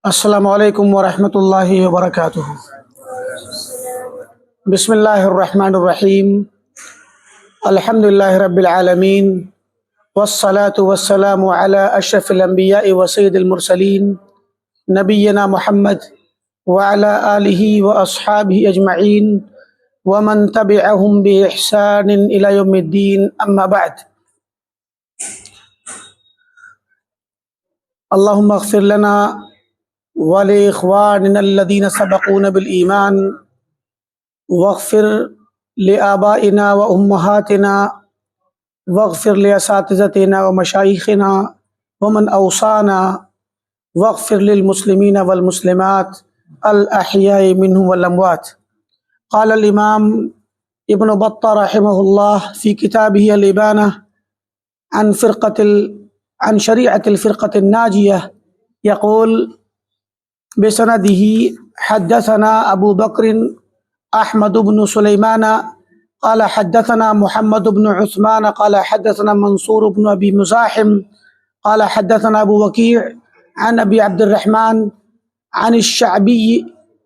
السلام علیکم ورحمۃ اللہ وبرکاتہ۔ بسم اللہ الرحمن الرحیم۔ الحمد للہ رب العالمین، والصلاة والسلام علی اشرف الانبیاء وسید المرسلین، نبینا محمد وعلی آلہ واصحابہ اجمعین ومن تبعہم بإحسان الی یوم الدین، اما بعد۔ اللہم اغفر لنا وَلِإِخْوَانِنَا الَّذِينَ سَبَقُونَا بِالْإِيمَانِ وَاغْفِرْ لِآبَائِنَا وَأُمَّهَاتِنَا وَاغْفِرْ لِأَسَاتِذَتِنَا وَمَشَايِخِنَا وَمَنْ أَوْصَانَا وَاغْفِرْ لِلْمُسْلِمِينَ وَالْمُسْلِمَاتِ الْأَحْيَاءِ مِنْهُمْ وَالْأَمْوَاتِ۔ قال الإمام ابن بطة رحمه الله في كتابه الإبانة عن شريعة الفرقة الناجية يقول بسنده حدثنا أبو بكر أحمد بن سليمان قال حدثنا محمد بن عثمان قال حدثنا منصور بن أبي مزاحم قال حدثنا أبو وكيع عن أبي عبد الرحمن عن الشعبي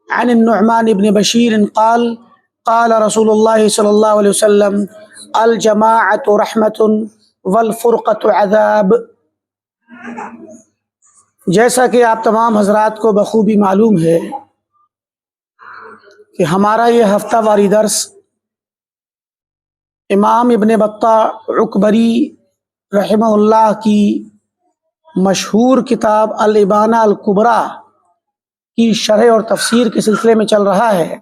عن النعمان بن بشير قال قال رسول الله صلى الله عليه وسلم الجماعة رحمة والفرقة عذاب۔ جیسا کہ آپ تمام حضرات کو بخوبی معلوم ہے کہ ہمارا یہ ہفتہ واری درس امام ابن بطہ عکبری رحمہ اللہ کی مشہور کتاب الابانہ الکبریٰ کی شرح اور تفسیر کے سلسلے میں چل رہا ہے۔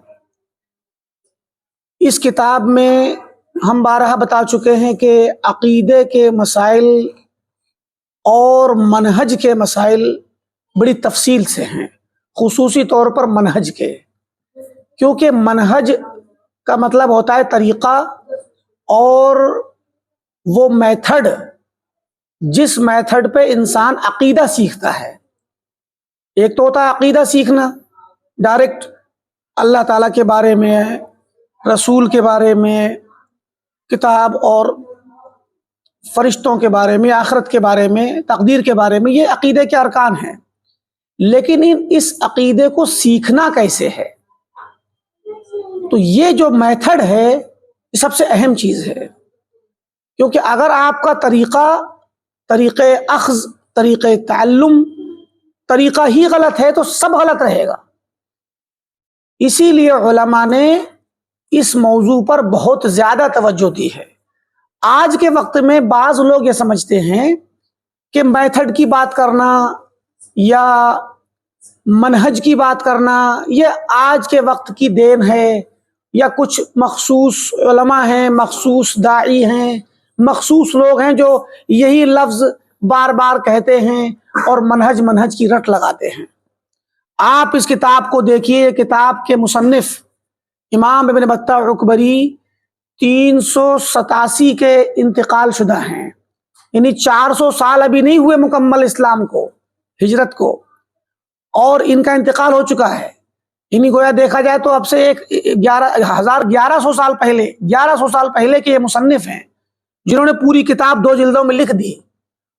اس کتاب میں ہم بارہا بتا چکے ہیں کہ عقیدے کے مسائل اور منہج کے مسائل بڑی تفصیل سے ہیں، خصوصی طور پر منہج کے، کیونکہ منہج کا مطلب ہوتا ہے طریقہ اور وہ میتھڈ جس میتھڈ پہ انسان عقیدہ سیکھتا ہے۔ ایک تو ہوتا ہے عقیدہ سیکھنا ڈائریکٹ اللہ تعالیٰ کے بارے میں، رسول کے بارے میں، کتاب اور فرشتوں کے بارے میں، آخرت کے بارے میں، تقدیر کے بارے میں، یہ عقیدے کے ارکان ہیں۔ لیکن اس عقیدے کو سیکھنا کیسے ہے، تو یہ جو میتھڈ ہے یہ سب سے اہم چیز ہے، کیونکہ اگر آپ کا طریقہ اخذ، طریقہ تعلم، طریقہ ہی غلط ہے تو سب غلط رہے گا۔ اسی لیے علماء نے اس موضوع پر بہت زیادہ توجہ دی ہے۔ آج کے وقت میں بعض لوگ یہ سمجھتے ہیں کہ میتھڈ کی بات کرنا یا منہج کی بات کرنا یہ آج کے وقت کی دین ہے، یا کچھ مخصوص علماء ہیں، مخصوص داعی ہیں، مخصوص لوگ ہیں جو یہی لفظ بار بار کہتے ہیں اور منہج کی رٹ لگاتے ہیں۔ آپ اس کتاب کو دیکھیے، یہ کتاب کے مصنف امام ابن بطہ عکبری 387 کے انتقال شدہ ہیں، یعنی 400 سال ابھی نہیں ہوئے مکمل اسلام کو، ہجرت کو، اور ان کا انتقال ہو چکا ہے۔ یعنی گویا دیکھا جائے تو اب سے 1100 سال پہلے کے یہ مصنف ہیں جنہوں نے پوری کتاب 2 جلدوں میں لکھ دی،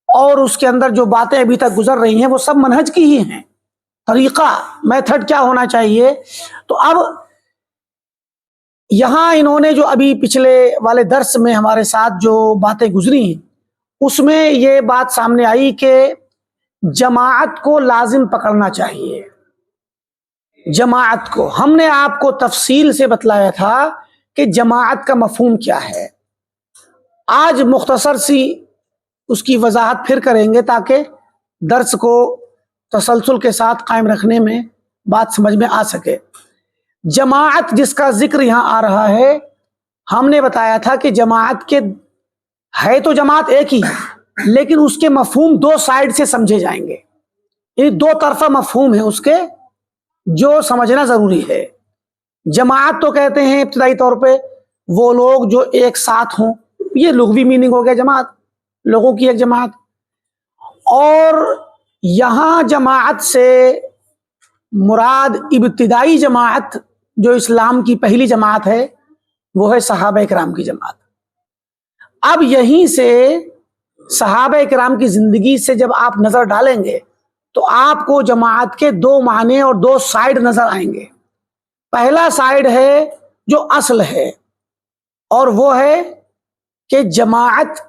اور اس کے اندر جو باتیں ابھی تک گزر رہی ہیں وہ سب منہج کی ہی ہیں، طریقہ، میتھڈ کیا ہونا چاہیے۔ تو اب یہاں انہوں نے جو ابھی پچھلے والے درس میں ہمارے ساتھ جو باتیں گزری اس میں یہ بات سامنے آئی کہ جماعت کو لازم پکڑنا چاہیے۔ جماعت کو ہم نے آپ کو تفصیل سے بتلایا تھا کہ جماعت کا مفہوم کیا ہے۔ آج مختصر سی اس کی وضاحت پھر کریں گے تاکہ درس کو تسلسل کے ساتھ قائم رکھنے میں بات سمجھ میں آ سکے۔ جماعت جس کا ذکر یہاں آ رہا ہے، ہم نے بتایا تھا کہ جماعت کے ہے تو جماعت ایک ہی ہے، لیکن اس کے مفہوم 2 سائیڈ سے سمجھے جائیں گے، یعنی 2 طرفہ مفہوم ہے اس کے جو سمجھنا ضروری ہے۔ جماعت تو کہتے ہیں ابتدائی طور پہ وہ لوگ جو ایک ساتھ ہوں، یہ لغوی میننگ ہو گیا جماعت، لوگوں کی ایک جماعت۔ اور یہاں جماعت سے مراد ابتدائی جماعت جو اسلام کی پہلی جماعت ہے وہ ہے صحابہ کرام کی جماعت۔ اب یہیں سے صحابہ کرام کی زندگی سے جب آپ نظر ڈالیں گے تو آپ کو جماعت کے دو معنی اور دو سائیڈ نظر آئیں گے. پہلا سائیڈ ہے جو اصل ہے، اور وہ ہے کہ جماعت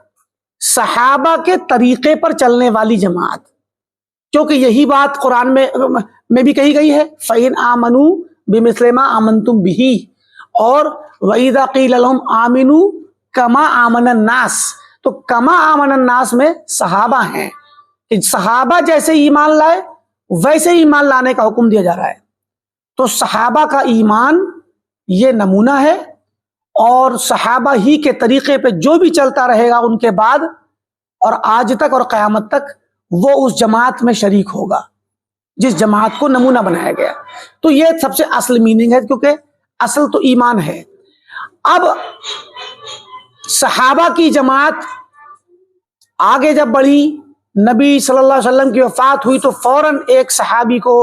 صحابہ کے طریقے پر چلنے والی جماعت، کیونکہ یہی بات قرآن میں بھی کہی گئی ہے، فَإِنْ آمَنُوا بِمِثْلِ مَا آمَنْتُمْ بِهِ، اور وَإِذَا قِيلَ لَهُمْ آمِنُوا كَمَا آمَنَ النَّاسِ، تو کما آمن الناس میں صحابہ ہیں کہ صحابہ جیسے ایمان لائے ویسے ایمان لانے کا حکم دیا جا رہا ہے. تو صحابہ کا ایمان یہ نمونہ ہے، اور صحابہ ہی کے طریقے پہ جو بھی چلتا رہے گا ان کے بعد اور آج تک اور قیامت تک، وہ اس جماعت میں شریک ہوگا جس جماعت کو نمونہ بنایا گیا. تو یہ سب سے اصل میننگ ہے، کیونکہ اصل تو ایمان ہے. اب صحابہ کی جماعت آگے جب بڑھی، نبی صلی اللہ علیہ وسلم کی وفات ہوئی، تو فوراً ایک صحابی کو،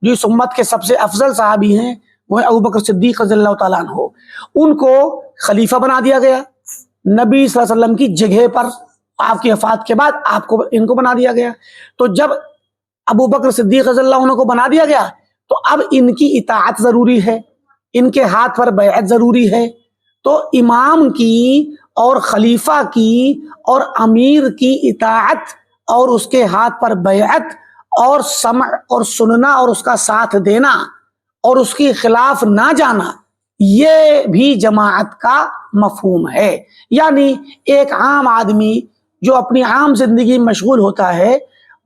جو اس امت کے سب سے افضل صحابی ہیں، وہ ابوبکر صدیق رضی اللہ تعالیٰ عنہ، ان کو خلیفہ بنا دیا گیا. نبی صلی اللہ علیہ وسلم کی جگہ پر آپ کی وفات کے بعد ان کو بنا دیا گیا. تو جب ابوبکر صدیق رضی اللہ عنہ کو بنا دیا گیا، تو اب ان کی اطاعت ضروری ہے، ان کے ہاتھ پر بیعت ضروری ہے. تو امام کی اور خلیفہ کی اور امیر کی اطاعت اور اس کے ہاتھ پر بیعت اور سمع اور سننا اور اس کا ساتھ دینا اور اس کے خلاف نہ جانا، یہ بھی جماعت کا مفہوم ہے. یعنی ایک عام آدمی جو اپنی عام زندگی میں مشغول ہوتا ہے،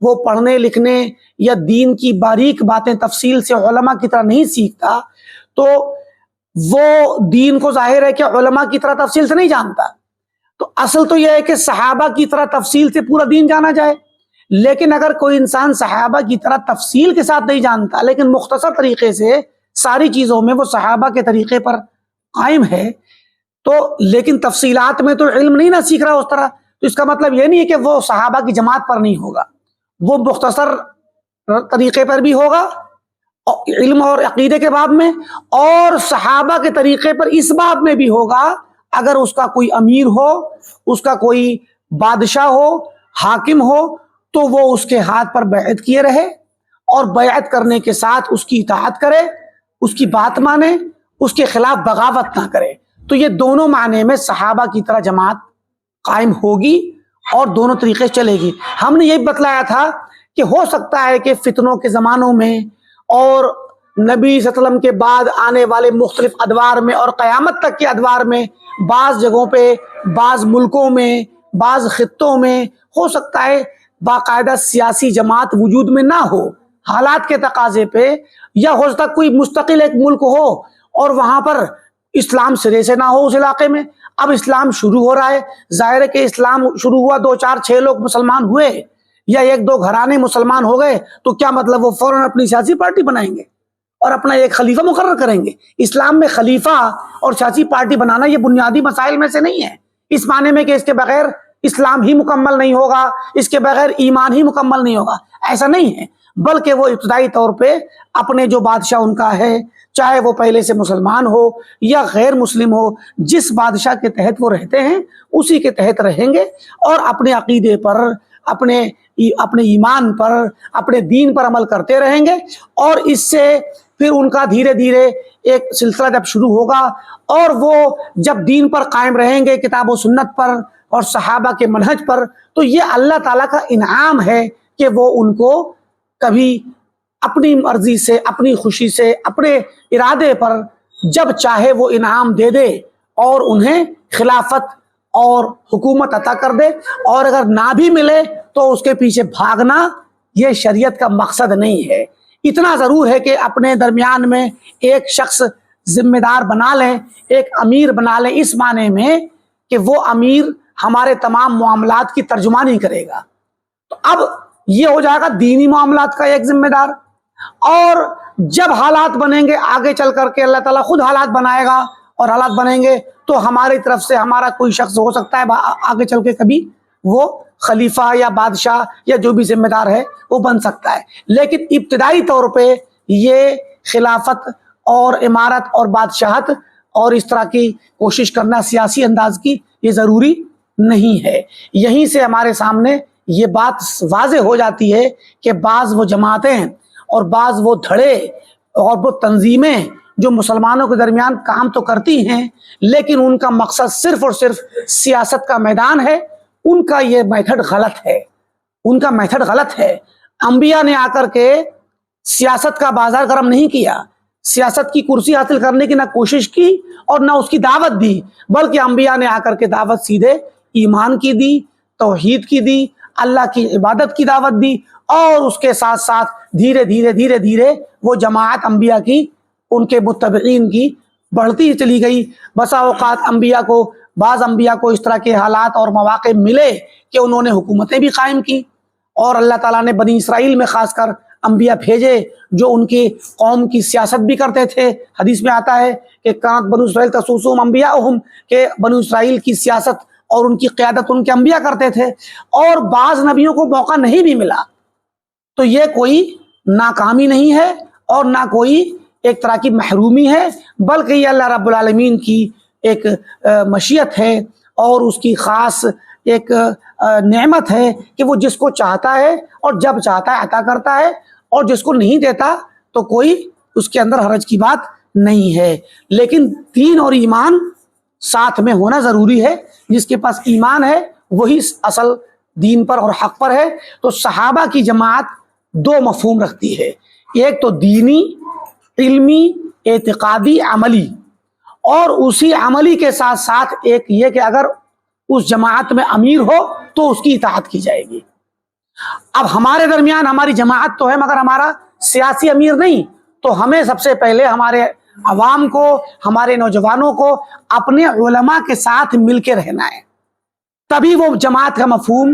وہ پڑھنے لکھنے یا دین کی باریک باتیں تفصیل سے علماء کی طرح نہیں سیکھتا، تو وہ دین کو ظاہر ہے کہ علماء کی طرح تفصیل سے نہیں جانتا. تو اصل تو یہ ہے کہ صحابہ کی طرح تفصیل سے پورا دین جانا جائے. لیکن اگر کوئی انسان صحابہ کی طرح تفصیل کے ساتھ نہیں جانتا، لیکن مختصر طریقے سے ساری چیزوں میں وہ صحابہ کے طریقے پر قائم ہے، تو لیکن تفصیلات میں تو علم نہیں نہ سیکھ رہا اس طرح، تو اس کا مطلب یہ نہیں ہے کہ وہ صحابہ کی جماعت پر نہیں ہوگا. وہ مختصر طریقے پر بھی ہوگا علم اور عقیدے کے باب میں، اور صحابہ کے طریقے پر اس باب میں بھی ہوگا اگر اس کا کوئی امیر ہو، اس کا کوئی بادشاہ ہو، حاکم ہو، تو وہ اس کے ہاتھ پر بیعت کیے رہے، اور بیعت کرنے کے ساتھ اس کی اطاعت کرے، اس کی بات مانے، اس کے خلاف بغاوت نہ کرے. تو یہ دونوں معنی میں صحابہ کی طرح جماعت قائم ہوگی اور دونوں طریقے چلے گی. ہم نے یہ بتلایا تھا کہ ہو سکتا ہے کہ فتنوں کے زمانوں میں اور نبی صلی اللہ علیہ وسلم کے بعد آنے والے مختلف ادوار میں اور قیامت تک کے ادوار میں بعض جگہوں پہ، بعض ملکوں میں، بعض خطوں میں ہو سکتا ہے باقاعدہ سیاسی جماعت وجود میں نہ ہو حالات کے تقاضے پہ، یا ہو سکتا ہے کوئی مستقل ایک ملک ہو اور وہاں پر اسلام سرے سے نہ ہو اس علاقے میں. اب اسلام شروع ہو رہا ہے، ظاہر ہے کہ اسلام شروع ہوا، 2 4 6 لوگ مسلمان ہوئے یا 1 2 گھرانے مسلمان ہو گئے، تو کیا مطلب وہ فوراً اپنی سیاسی پارٹی بنائیں گے اور اپنا ایک خلیفہ مقرر کریں گے؟ اسلام میں خلیفہ اور سیاسی پارٹی بنانا یہ بنیادی مسائل میں سے نہیں ہے، اس معنی میں کہ اس کے بغیر اسلام ہی مکمل نہیں ہوگا، اس کے بغیر ایمان ہی مکمل نہیں ہوگا، ایسا نہیں ہے. بلکہ وہ ابتدائی طور پہ اپنے جو بادشاہ ان کا ہے، چاہے وہ پہلے سے مسلمان ہو یا غیر مسلم ہو، جس بادشاہ کے تحت وہ رہتے ہیں اسی کے تحت رہیں گے، اور اپنے عقیدے پر، اپنے ایمان پر، اپنے دین پر عمل کرتے رہیں گے. اور اس سے پھر ان کا دھیرے دھیرے ایک سلسلہ جب شروع ہوگا، اور وہ جب دین پر قائم رہیں گے، کتاب و سنت پر اور صحابہ کے منہج پر، تو یہ اللہ تعالیٰ کا انعام ہے کہ وہ ان کو کبھی اپنی مرضی سے، اپنی خوشی سے، اپنے ارادے پر جب چاہے وہ انعام دے دے اور انہیں خلافت اور حکومت عطا کر دے. اور اگر نہ بھی ملے تو اس کے پیچھے بھاگنا یہ شریعت کا مقصد نہیں ہے. اتنا ضرور ہے کہ اپنے درمیان میں ایک شخص ذمہ دار بنا لیں، ایک امیر بنا لیں، اس معنی میں کہ وہ امیر ہمارے تمام معاملات کی ترجمانی کرے گا. تو اب یہ ہو جائے گا دینی معاملات کا ایک ذمہ دار. اور جب حالات بنیں گے آگے چل کر کے، اللہ تعالیٰ خود حالات بنائے گا اور حالات بنیں گے تو ہماری طرف سے ہمارا کوئی شخص ہو سکتا ہے آگے چل کے کبھی وہ خلیفہ یا بادشاہ یا جو بھی ذمہ دار ہے وہ بن سکتا ہے. لیکن ابتدائی طور پہ یہ خلافت اور امارت اور بادشاہت اور اس طرح کی کوشش کرنا سیاسی انداز کی، یہ ضروری نہیں ہے. یہیں سے ہمارے سامنے یہ بات واضح ہو جاتی ہے کہ بعض وہ جماعتیں اور بعض وہ دھڑے اور وہ تنظیمیں جو مسلمانوں کے درمیان کام تو کرتی ہیں لیکن ان کا مقصد صرف اور صرف سیاست کا میدان ہے، ان کا یہ میتھڈ غلط ہے، ان کا میتھڈ غلط ہے۔ انبیاء نے آ کر کے سیاست کا بازار گرم نہیں کیا، سیاست کی کرسی حاصل کرنے کی نہ کوشش کی اور نہ اس کی دعوت دی، بلکہ انبیاء نے آ کر کے دعوت سیدھے ایمان کی دی، توحید کی دی، اللہ کی عبادت کی دعوت دی، اور اس کے ساتھ ساتھ دھیرے دھیرے وہ جماعت انبیاء کی، ان کے متبعین کی بڑھتی چلی گئی۔ بسا اوقات بعض انبیاء کو اس طرح کے حالات اور مواقع ملے کہ انہوں نے حکومتیں بھی قائم کی، اور اللہ تعالیٰ نے بنی اسرائیل میں خاص کر انبیاء بھیجے جو ان کی قوم کی سیاست بھی کرتے تھے۔ حدیث میں آتا ہے کہ کانت بنو اسرائیل تسوسہم انبیاءہم، کہ بنو اسرائیل کی سیاست اور ان کی قیادت ان کے انبیاء کرتے تھے، اور بعض نبیوں کو موقع نہیں بھی ملا۔ تو یہ کوئی ناکامی نہیں ہے اور نہ کوئی ایک طرح کی محرومی ہے، بلکہ یہ اللہ رب العالمین کی ایک مشیت ہے اور اس کی خاص ایک نعمت ہے کہ وہ جس کو چاہتا ہے اور جب چاہتا ہے عطا کرتا ہے، اور جس کو نہیں دیتا تو کوئی اس کے اندر حرج کی بات نہیں ہے۔ لیکن دین اور ایمان ساتھ میں ہونا ضروری ہے، جس کے پاس ایمان ہے وہی اصل دین پر اور حق پر ہے۔ تو صحابہ کی جماعت دو مفہوم رکھتی ہے، ایک تو دینی، علمی، اعتقادی، عملی، اور اسی عملی کے ساتھ ساتھ ایک یہ کہ اگر اس جماعت میں امیر ہو تو اس کی اطاعت کی جائے گی۔ اب ہمارے درمیان ہماری جماعت تو ہے مگر ہمارا سیاسی امیر نہیں، تو ہمیں سب سے پہلے ہمارے عوام کو، ہمارے نوجوانوں کو اپنے علماء کے ساتھ مل کے رہنا ہے، تبھی وہ جماعت کا مفہوم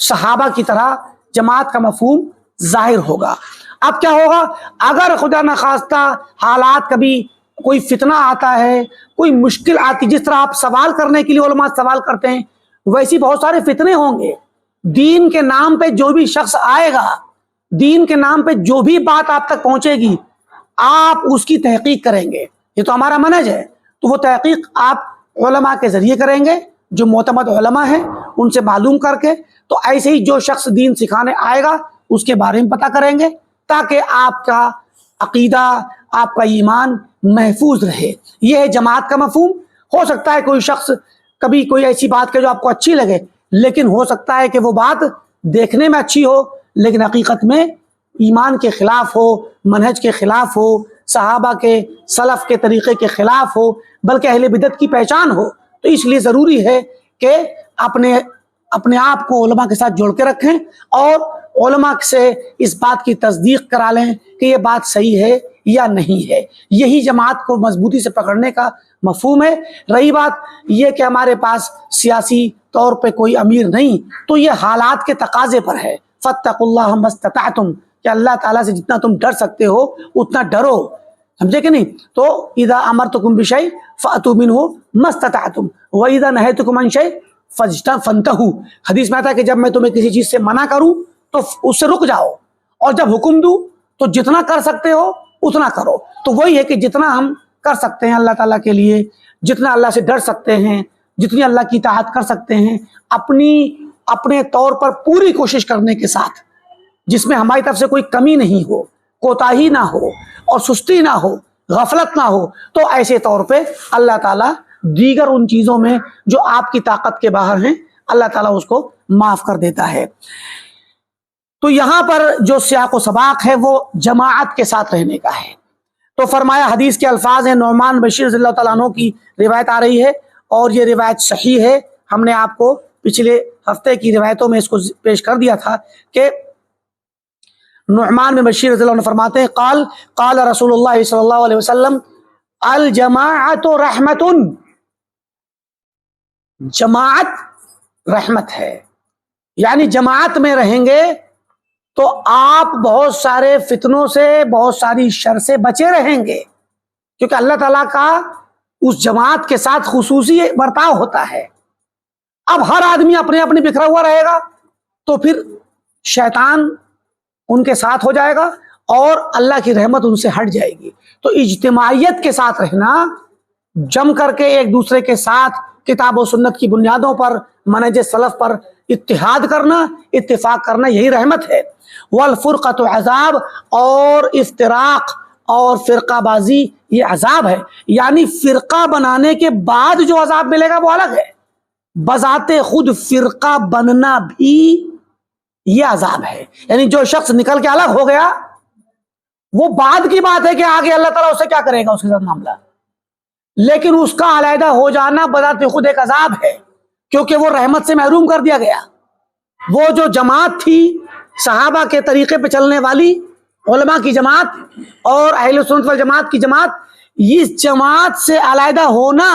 صحابہ کی طرح جماعت کا مفہوم ظاہر ہوگا۔ اب کیا ہوگا اگر خدا نخواستہ حالات، کبھی کوئی فتنہ آتا ہے، کوئی مشکل آتی، جس طرح آپ سوال کرنے کے لیے علماء سوال کرتے ہیں ویسی بہت سارے فتنے ہوں گے۔ دین کے نام پہ جو بھی شخص آئے گا، دین کے نام پہ جو بھی بات آپ تک پہنچے گی، آپ اس کی تحقیق کریں گے، یہ تو ہمارا منہج ہے۔ تو وہ تحقیق آپ علماء کے ذریعے کریں گے، جو معتمد علماء ہیں ان سے معلوم کر کے۔ تو ایسے ہی جو شخص دین سکھانے آئے گا اس کے بارے میں پتہ کریں گے، تاکہ آپ کا عقیدہ، آپ کا ایمان محفوظ رہے۔ یہ ہے جماعت کا مفہوم۔ ہو سکتا ہے کوئی شخص کبھی کوئی ایسی بات کہ جو آپ کو اچھی لگے، لیکن ہو سکتا ہے کہ وہ بات دیکھنے میں اچھی ہو لیکن حقیقت میں ایمان کے خلاف ہو، منہج کے خلاف ہو، صحابہ کے سلف کے طریقے کے خلاف ہو، بلکہ اہل بدعت کی پہچان ہو۔ تو اس لیے ضروری ہے کہ اپنے آپ کو علماء کے ساتھ جوڑ کے رکھیں اور علماء سے اس بات کی تصدیق کرا لیں کہ یہ بات صحیح ہے یا نہیں ہے۔ یہی جماعت کو مضبوطی سے پکڑنے کا مفہوم ہے۔ رہی بات یہ کہ ہمارے پاس سیاسی طور پہ کوئی امیر نہیں، تو یہ حالات کے تقاضے پر ہے۔ فاتقوا اللہ ما استطعتم، کہ اللہ تعالیٰ سے جتنا تم ڈر سکتے ہو اتنا ڈرو، سمجھے کہ نہیں؟ تو اذا امرتکم بشیء فاتوا منہ ما استطعتم واذا نہیتکم عن شیء فانتہوا۔ حدیث میں آتا ہے کہ جب میں تمہیں کسی چیز سے منع کروں تو اس سے رک جاؤ، اور جب حکم دوں تو جتنا کر سکتے ہو اتنا کرو۔ تو وہی ہے کہ جتنا ہم کر سکتے ہیں اللہ تعالیٰ کے لیے، جتنا اللہ سے ڈر سکتے ہیں، جتنی اللہ کی اطاعت کر سکتے ہیں، اپنے طور پر پوری کوشش کرنے کے ساتھ، جس میں ہماری طرف سے کوئی کمی نہیں ہو، کوتاہی نہ ہو اور سستی نہ ہو، غفلت نہ ہو، تو ایسے طور پہ اللہ تعالیٰ دیگر ان چیزوں میں جو آپ کی طاقت کے باہر ہیں اللہ تعالیٰ اس کو معاف کر دیتا ہے۔ تو یہاں پر جو سیاق و سباق ہے وہ جماعت کے ساتھ رہنے کا ہے۔ تو فرمایا، حدیث کے الفاظ ہیں، نعمان بشیر رضی اللہ تعالیٰ عنہ کی روایت آ رہی ہے اور یہ روایت صحیح ہے۔ ہم نے آپ کو پچھلے ہفتے کی روایتوں میں اس کو پیش کر دیا تھا کہ نعمان بن بشیر رضی اللہ عنہ فرماتے ہیں، قال رسول اللہ صلی اللہ علیہ وسلم الجماعت رحمت، جماعت رحمت ہے، یعنی جماعت میں رہیں گے تو آپ بہت سارے فتنوں سے، بہت ساری شر سے بچے رہیں گے، کیونکہ اللہ تعالیٰ کا اس جماعت کے ساتھ خصوصی برتاؤ ہوتا ہے۔ اب ہر آدمی اپنے اپنے بکھرا ہوا رہے گا تو پھر شیطان ان کے ساتھ ہو جائے گا اور اللہ کی رحمت ان سے ہٹ جائے گی۔ تو اجتماعیت کے ساتھ رہنا، جم کر کے ایک دوسرے کے ساتھ کتاب و سنت کی بنیادوں پر، منہج سلف پر اتحاد کرنا، اتفاق کرنا، یہی رحمت ہے۔ والفرقۃ عذاب، اور افتراق اور فرقہ بازی یہ عذاب ہے، یعنی فرقہ بنانے کے بعد جو عذاب ملے گا وہ الگ ہے، بذات خود فرقہ بننا بھی یہ عذاب ہے۔ یعنی جو شخص نکل کے الگ ہو گیا وہ بعد کی بات ہے کہ آگے اللہ تعالیٰ اسے کیا کرے گا اس کے ساتھ معاملہ، لیکن اس کا علیحدہ ہو جانا بذات خود ایک عذاب ہے، کیونکہ وہ رحمت سے محروم کر دیا گیا۔ وہ جو جماعت تھی صحابہ کے طریقے پہ چلنے والی علماء کی جماعت اور اہل سنت والجماعت کی جماعت، اس جماعت سے علیحدہ ہونا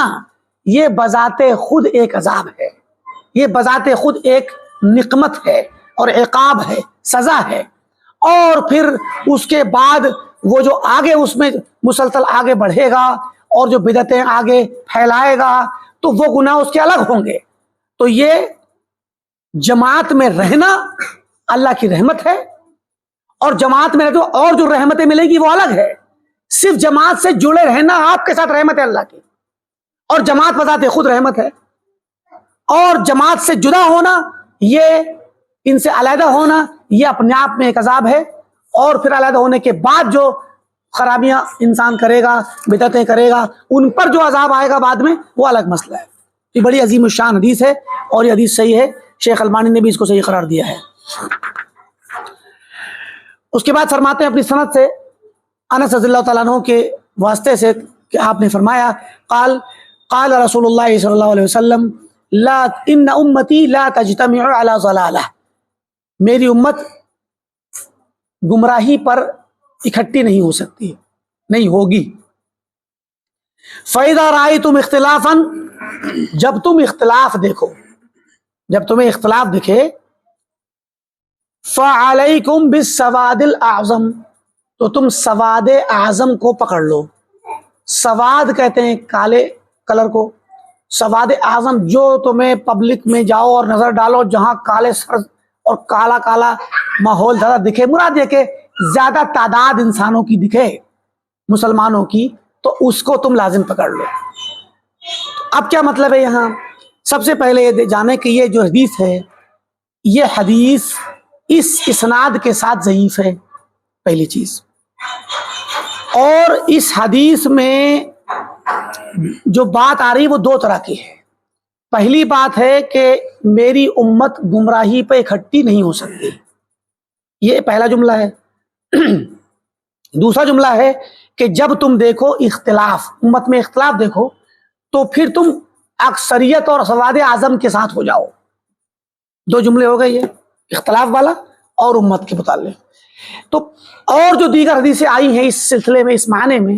یہ بذات خود ایک عذاب ہے، یہ بذات خود ایک نقمت ہے اور عقاب ہے، سزا ہے۔ اور پھر اس کے بعد وہ جو آگے اس میں مسلسل آگے بڑھے گا اور جو بدعتیں آگے پھیلائے گا تو وہ گناہ اس کے الگ ہوں گے۔ تو یہ جماعت میں رہنا اللہ کی رحمت ہے، اور جماعت میں رہتے اور جو رحمتیں ملے گی وہ الگ ہے۔ صرف جماعت سے جڑے رہنا آپ کے ساتھ رحمت ہے اللہ کی، اور جماعت بذات خود رحمت ہے، اور جماعت سے جدا ہونا، یہ ان سے علیحدہ ہونا، یہ اپنے آپ میں ایک عذاب ہے، اور پھر علیحدہ ہونے کے بعد جو خرابیاں انسان کرے گا، بدعتیں کرے گا، ان پر جو عذاب آئے گا بعد میں وہ الگ مسئلہ ہے۔ یہ بڑی عظیم الشان حدیث ہے، اور یہ حدیث صحیح ہے، شیخ البانی نے بھی اس کو صحیح قرار دیا ہے۔ اس کے بعد فرماتے ہیں اپنی سند سے انس رضی اللہ تعالیٰ عنہ کے واسطے سے کہ آپ نے فرمایا قال قال رسول اللہ صلی اللہ علیہ وسلم لا ان امتی لا تجتمع علی ضلالہ، میری امت گمراہی پر اکٹھی نہیں ہو سکتی، نہیں ہوگی۔ فَإِذَا رَأَيْتُمْ اخْتِلَافًا، جب تم اختلاف دیکھو، جب تمہیں اختلاف دکھے، فَعَلَيْكُمْ بِالسَّوَادِ الْأَعْظَمِ، تو تم سواد اعظم کو پکڑ لو۔ سواد کہتے ہیں کالے کلر کو، سواد اعظم جو تمہیں پبلک میں جاؤ اور نظر ڈالو جہاں کالے سر اور کالا کالا ماحول زیادہ دکھے، مراد یہ کہ زیادہ تعداد انسانوں کی دکھے مسلمانوں کی، تو اس کو تم لازم پکڑ لو۔ اب کیا مطلب ہے یہاں؟ سب سے پہلے یہ جانے کہ یہ جو حدیث ہے یہ حدیث اس اسناد کے ساتھ ضعیف ہے، پہلی چیز۔ اور اس حدیث میں جو بات آ رہی وہ دو طرح کی ہے۔ پہلی بات ہے کہ میری امت گمراہی پہ اکٹھی نہیں ہو سکتی، یہ پہلا جملہ ہے۔ دوسرا جملہ ہے کہ جب تم دیکھو اختلاف، امت میں اختلاف دیکھو، تو پھر تم اکثریت اور سواد اعظم کے ساتھ ہو جاؤ۔ دو جملے ہو گئے یہ، اختلاف والا اور امت کے متعلق۔ تو اور جو دیگر حدیثیں آئی ہیں اس سلسلے میں، اس معنی میں،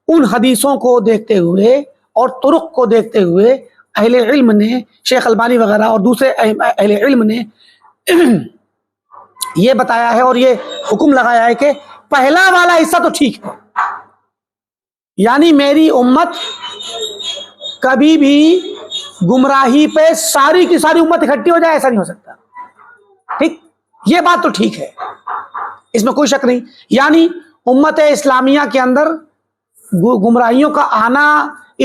ان حدیثوں کو دیکھتے ہوئے اور طرق کو دیکھتے ہوئے اہل علم نے، شیخ البانی وغیرہ اور دوسرے اہل علم نے یہ بتایا ہے اور یہ حکم لگایا ہے کہ پہلا والا حصہ تو ٹھیک ہے، یعنی میری امت کبھی بھی گمراہی پہ ساری کی ساری امت اکٹھی ہو جائے ایسا نہیں ہو سکتا، ٹھیک، یہ بات تو ٹھیک ہے، اس میں کوئی شک نہیں۔ یعنی امت اسلامیہ کے اندر گمراہیوں کا آنا،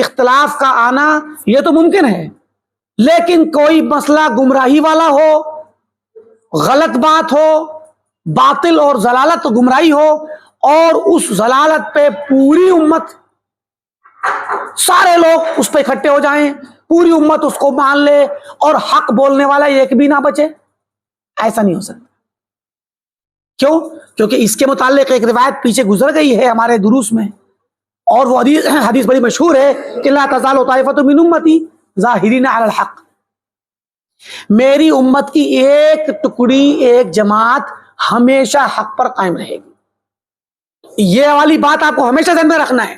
اختلاف کا آنا یہ تو ممکن ہے، لیکن کوئی مسئلہ گمراہی والا ہو، غلط بات ہو، باطل اور ضلالت گمراہی ہو، اور اس ضلالت پہ پوری امت، سارے لوگ اس پہ اکٹھے ہو جائیں، پوری امت اس کو مان لے اور حق بولنے والا ایک بھی نہ بچے، ایسا نہیں ہو سکتا۔ کیوں؟ کیونکہ اس کے متعلق ایک روایت پیچھے گزر گئی ہے ہمارے دروس میں، اور وہ حدیث بڑی مشہور ہے کہ لا تزال طائفۃ من امتی ظاہرین علی الحق، میری امت کی ایک ٹکڑی، ایک جماعت ہمیشہ حق پر قائم رہے گی۔ یہ والی بات آپ کو ہمیشہ ذہن میں رکھنا ہے۔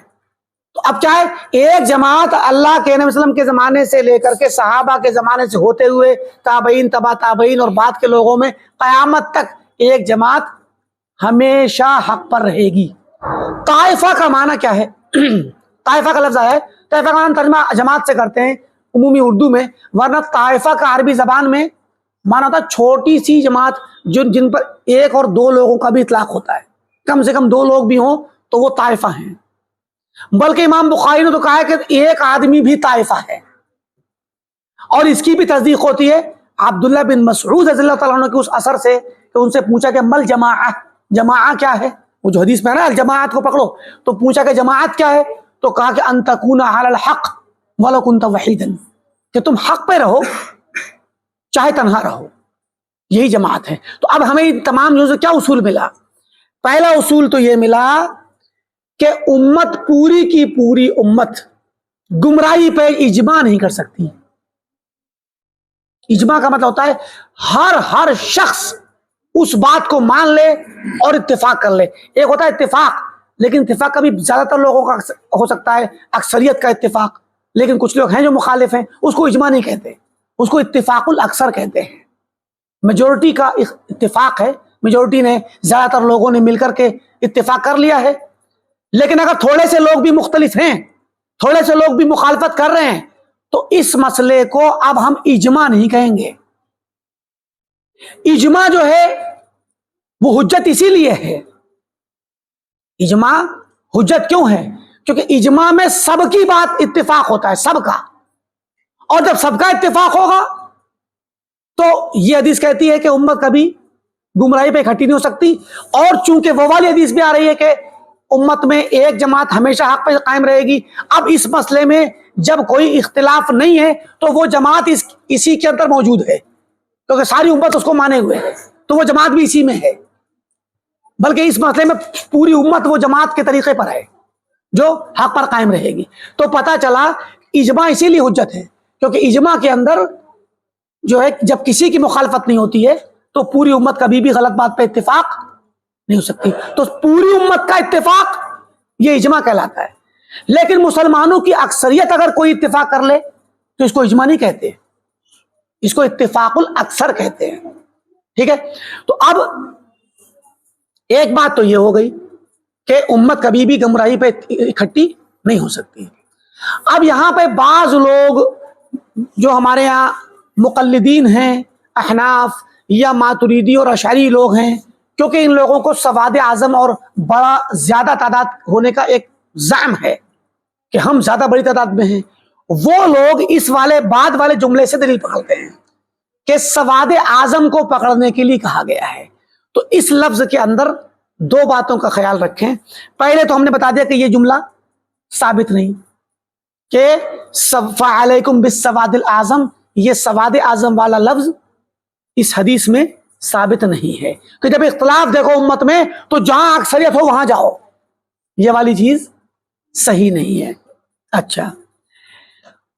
تو اب کیا ہے، ایک جماعت اللہ کے نبی وسلم کے زمانے سے لے کر کے صحابہ کے زمانے سے ہوتے ہوئے تابعین، تبع تابعین اور بعد کے لوگوں میں قیامت تک ایک جماعت ہمیشہ حق پر رہے گی۔ طائفہ کا معنی کیا ہے؟ طائفہ کا لفظ ہے، طائفہ کا معنی ترجمہ جماعت سے کرتے ہیں عمومی اردو میں، ورنہ طائفہ کا عربی زبان میں معنی ہوتا ہے چھوٹی سی جماعت جن پر ایک اور دو لوگوں کا بھی اطلاق ہوتا ہے، کم سے کم دو لوگ بھی ہوں تو وہ طائفہ ہیں۔ بلکہ امام بخاری نے تو کہا ہے کہ ایک آدمی بھی طائفہ ہے، اور اس کی بھی تصدیق ہوتی ہے عبداللہ بن مسعود رضی اللہ تعالیٰ عنہ کے اس اثر سے کہ ان سے پوچھا کہ مل جماعہ، جماعہ کیا ہے؟ وہ جو حدیث میں ہے نا الجماعت کو پکڑو، تو پوچھا کہ جماعت کیا ہے؟ تو کہا کہ ان تکون علی الحق ولو کنت وحیدا، کہ تم حق پہ رہو چاہے تنہا رہو، یہی جماعت ہے۔ تو اب ہمیں تمام جو کیا اصول ملا؟ پہلا اصول تو یہ ملا کہ امت پوری کی پوری امت گمراہی پہ اجماع نہیں کر سکتی۔ اجماع کا مطلب ہوتا ہے ہر شخص اس بات کو مان لے اور اتفاق کر لے۔ ایک ہوتا ہے اتفاق، لیکن اتفاق کبھی زیادہ تر لوگوں کا ہو سکتا ہے اکثریت کا اتفاق، لیکن کچھ لوگ ہیں جو مخالف ہیں، اس کو اجماع نہیں کہتے، اس کو اتفاق الاکثر کہتے ہیں۔ میجورٹی کا اتفاق ہے، میجورٹی نے زیادہ تر لوگوں نے مل کر کے اتفاق کر لیا ہے، لیکن اگر تھوڑے سے لوگ بھی مختلف ہیں، تھوڑے سے لوگ بھی مخالفت کر رہے ہیں، تو اس مسئلے کو اب ہم اجماع نہیں کہیں گے۔ اجماع جو ہے وہ حجت اسی لیے ہے، اجماع حجت کیوں ہے؟ کیونکہ اجماع میں سب کی بات اتفاق ہوتا ہے، سب کا، اور جب سب کا اتفاق ہوگا تو یہ حدیث کہتی ہے کہ امت کبھی گمراہی پہ اکٹھی نہیں ہو سکتی۔ اور چونکہ وہ والی حدیث بھی آ رہی ہے کہ امت میں ایک جماعت ہمیشہ حق پہ قائم رہے گی، اب اس مسئلے میں جب کوئی اختلاف نہیں ہے تو وہ جماعت اسی کے اندر موجود ہے، کیونکہ ساری امت اس کو مانے ہوئے ہے، تو وہ جماعت بھی اسی میں ہے، بلکہ اس مسئلے میں پوری امت وہ جماعت کے طریقے پر ہے جو حق پر قائم رہے گی۔ تو پتہ چلا اجماع اسی لیے حجت ہے، کیونکہ اجماع کے اندر جو ہے جب کسی کی مخالفت نہیں ہوتی ہے تو پوری امت کبھی بھی غلط بات پہ اتفاق نہیں ہو سکتی۔ تو پوری امت کا اتفاق یہ اجماع کہلاتا ہے۔ لیکن مسلمانوں کی اکثریت اگر کوئی اتفاق کر لے تو اس کو اجماع نہیں کہتے، اس کو اتفاق الاکثر کہتے ہیں، ٹھیک ہے؟ تو اب ایک بات تو یہ ہو گئی کہ امت کبھی بھی گمراہی پہ اکٹھی نہیں ہو سکتی۔ اب یہاں پہ بعض لوگ جو ہمارے یہاں مقلدین ہیں، احناف یا ماتریدی اور اشعری لوگ ہیں، کیونکہ ان لوگوں کو سواد اعظم اور بڑا زیادہ تعداد ہونے کا ایک زعم ہے کہ ہم زیادہ بڑی تعداد میں ہیں، وہ لوگ اس والے بعد والے جملے سے دلیل پکڑتے ہیں کہ سواد اعظم کو پکڑنے کے لیے کہا گیا ہے۔ تو اس لفظ کے اندر دو باتوں کا خیال رکھیں۔ پہلے تو ہم نے بتا دیا کہ یہ جملہ ثابت نہیں، کہ فعلیکم بالسواد الاعظم، یہ سواد اعظم والا لفظ اس حدیث میں ثابت نہیں ہے، کہ جب اختلاف دیکھو امت میں تو جہاں اکثریت ہو وہاں جاؤ، یہ والی چیز صحیح نہیں ہے۔ اچھا،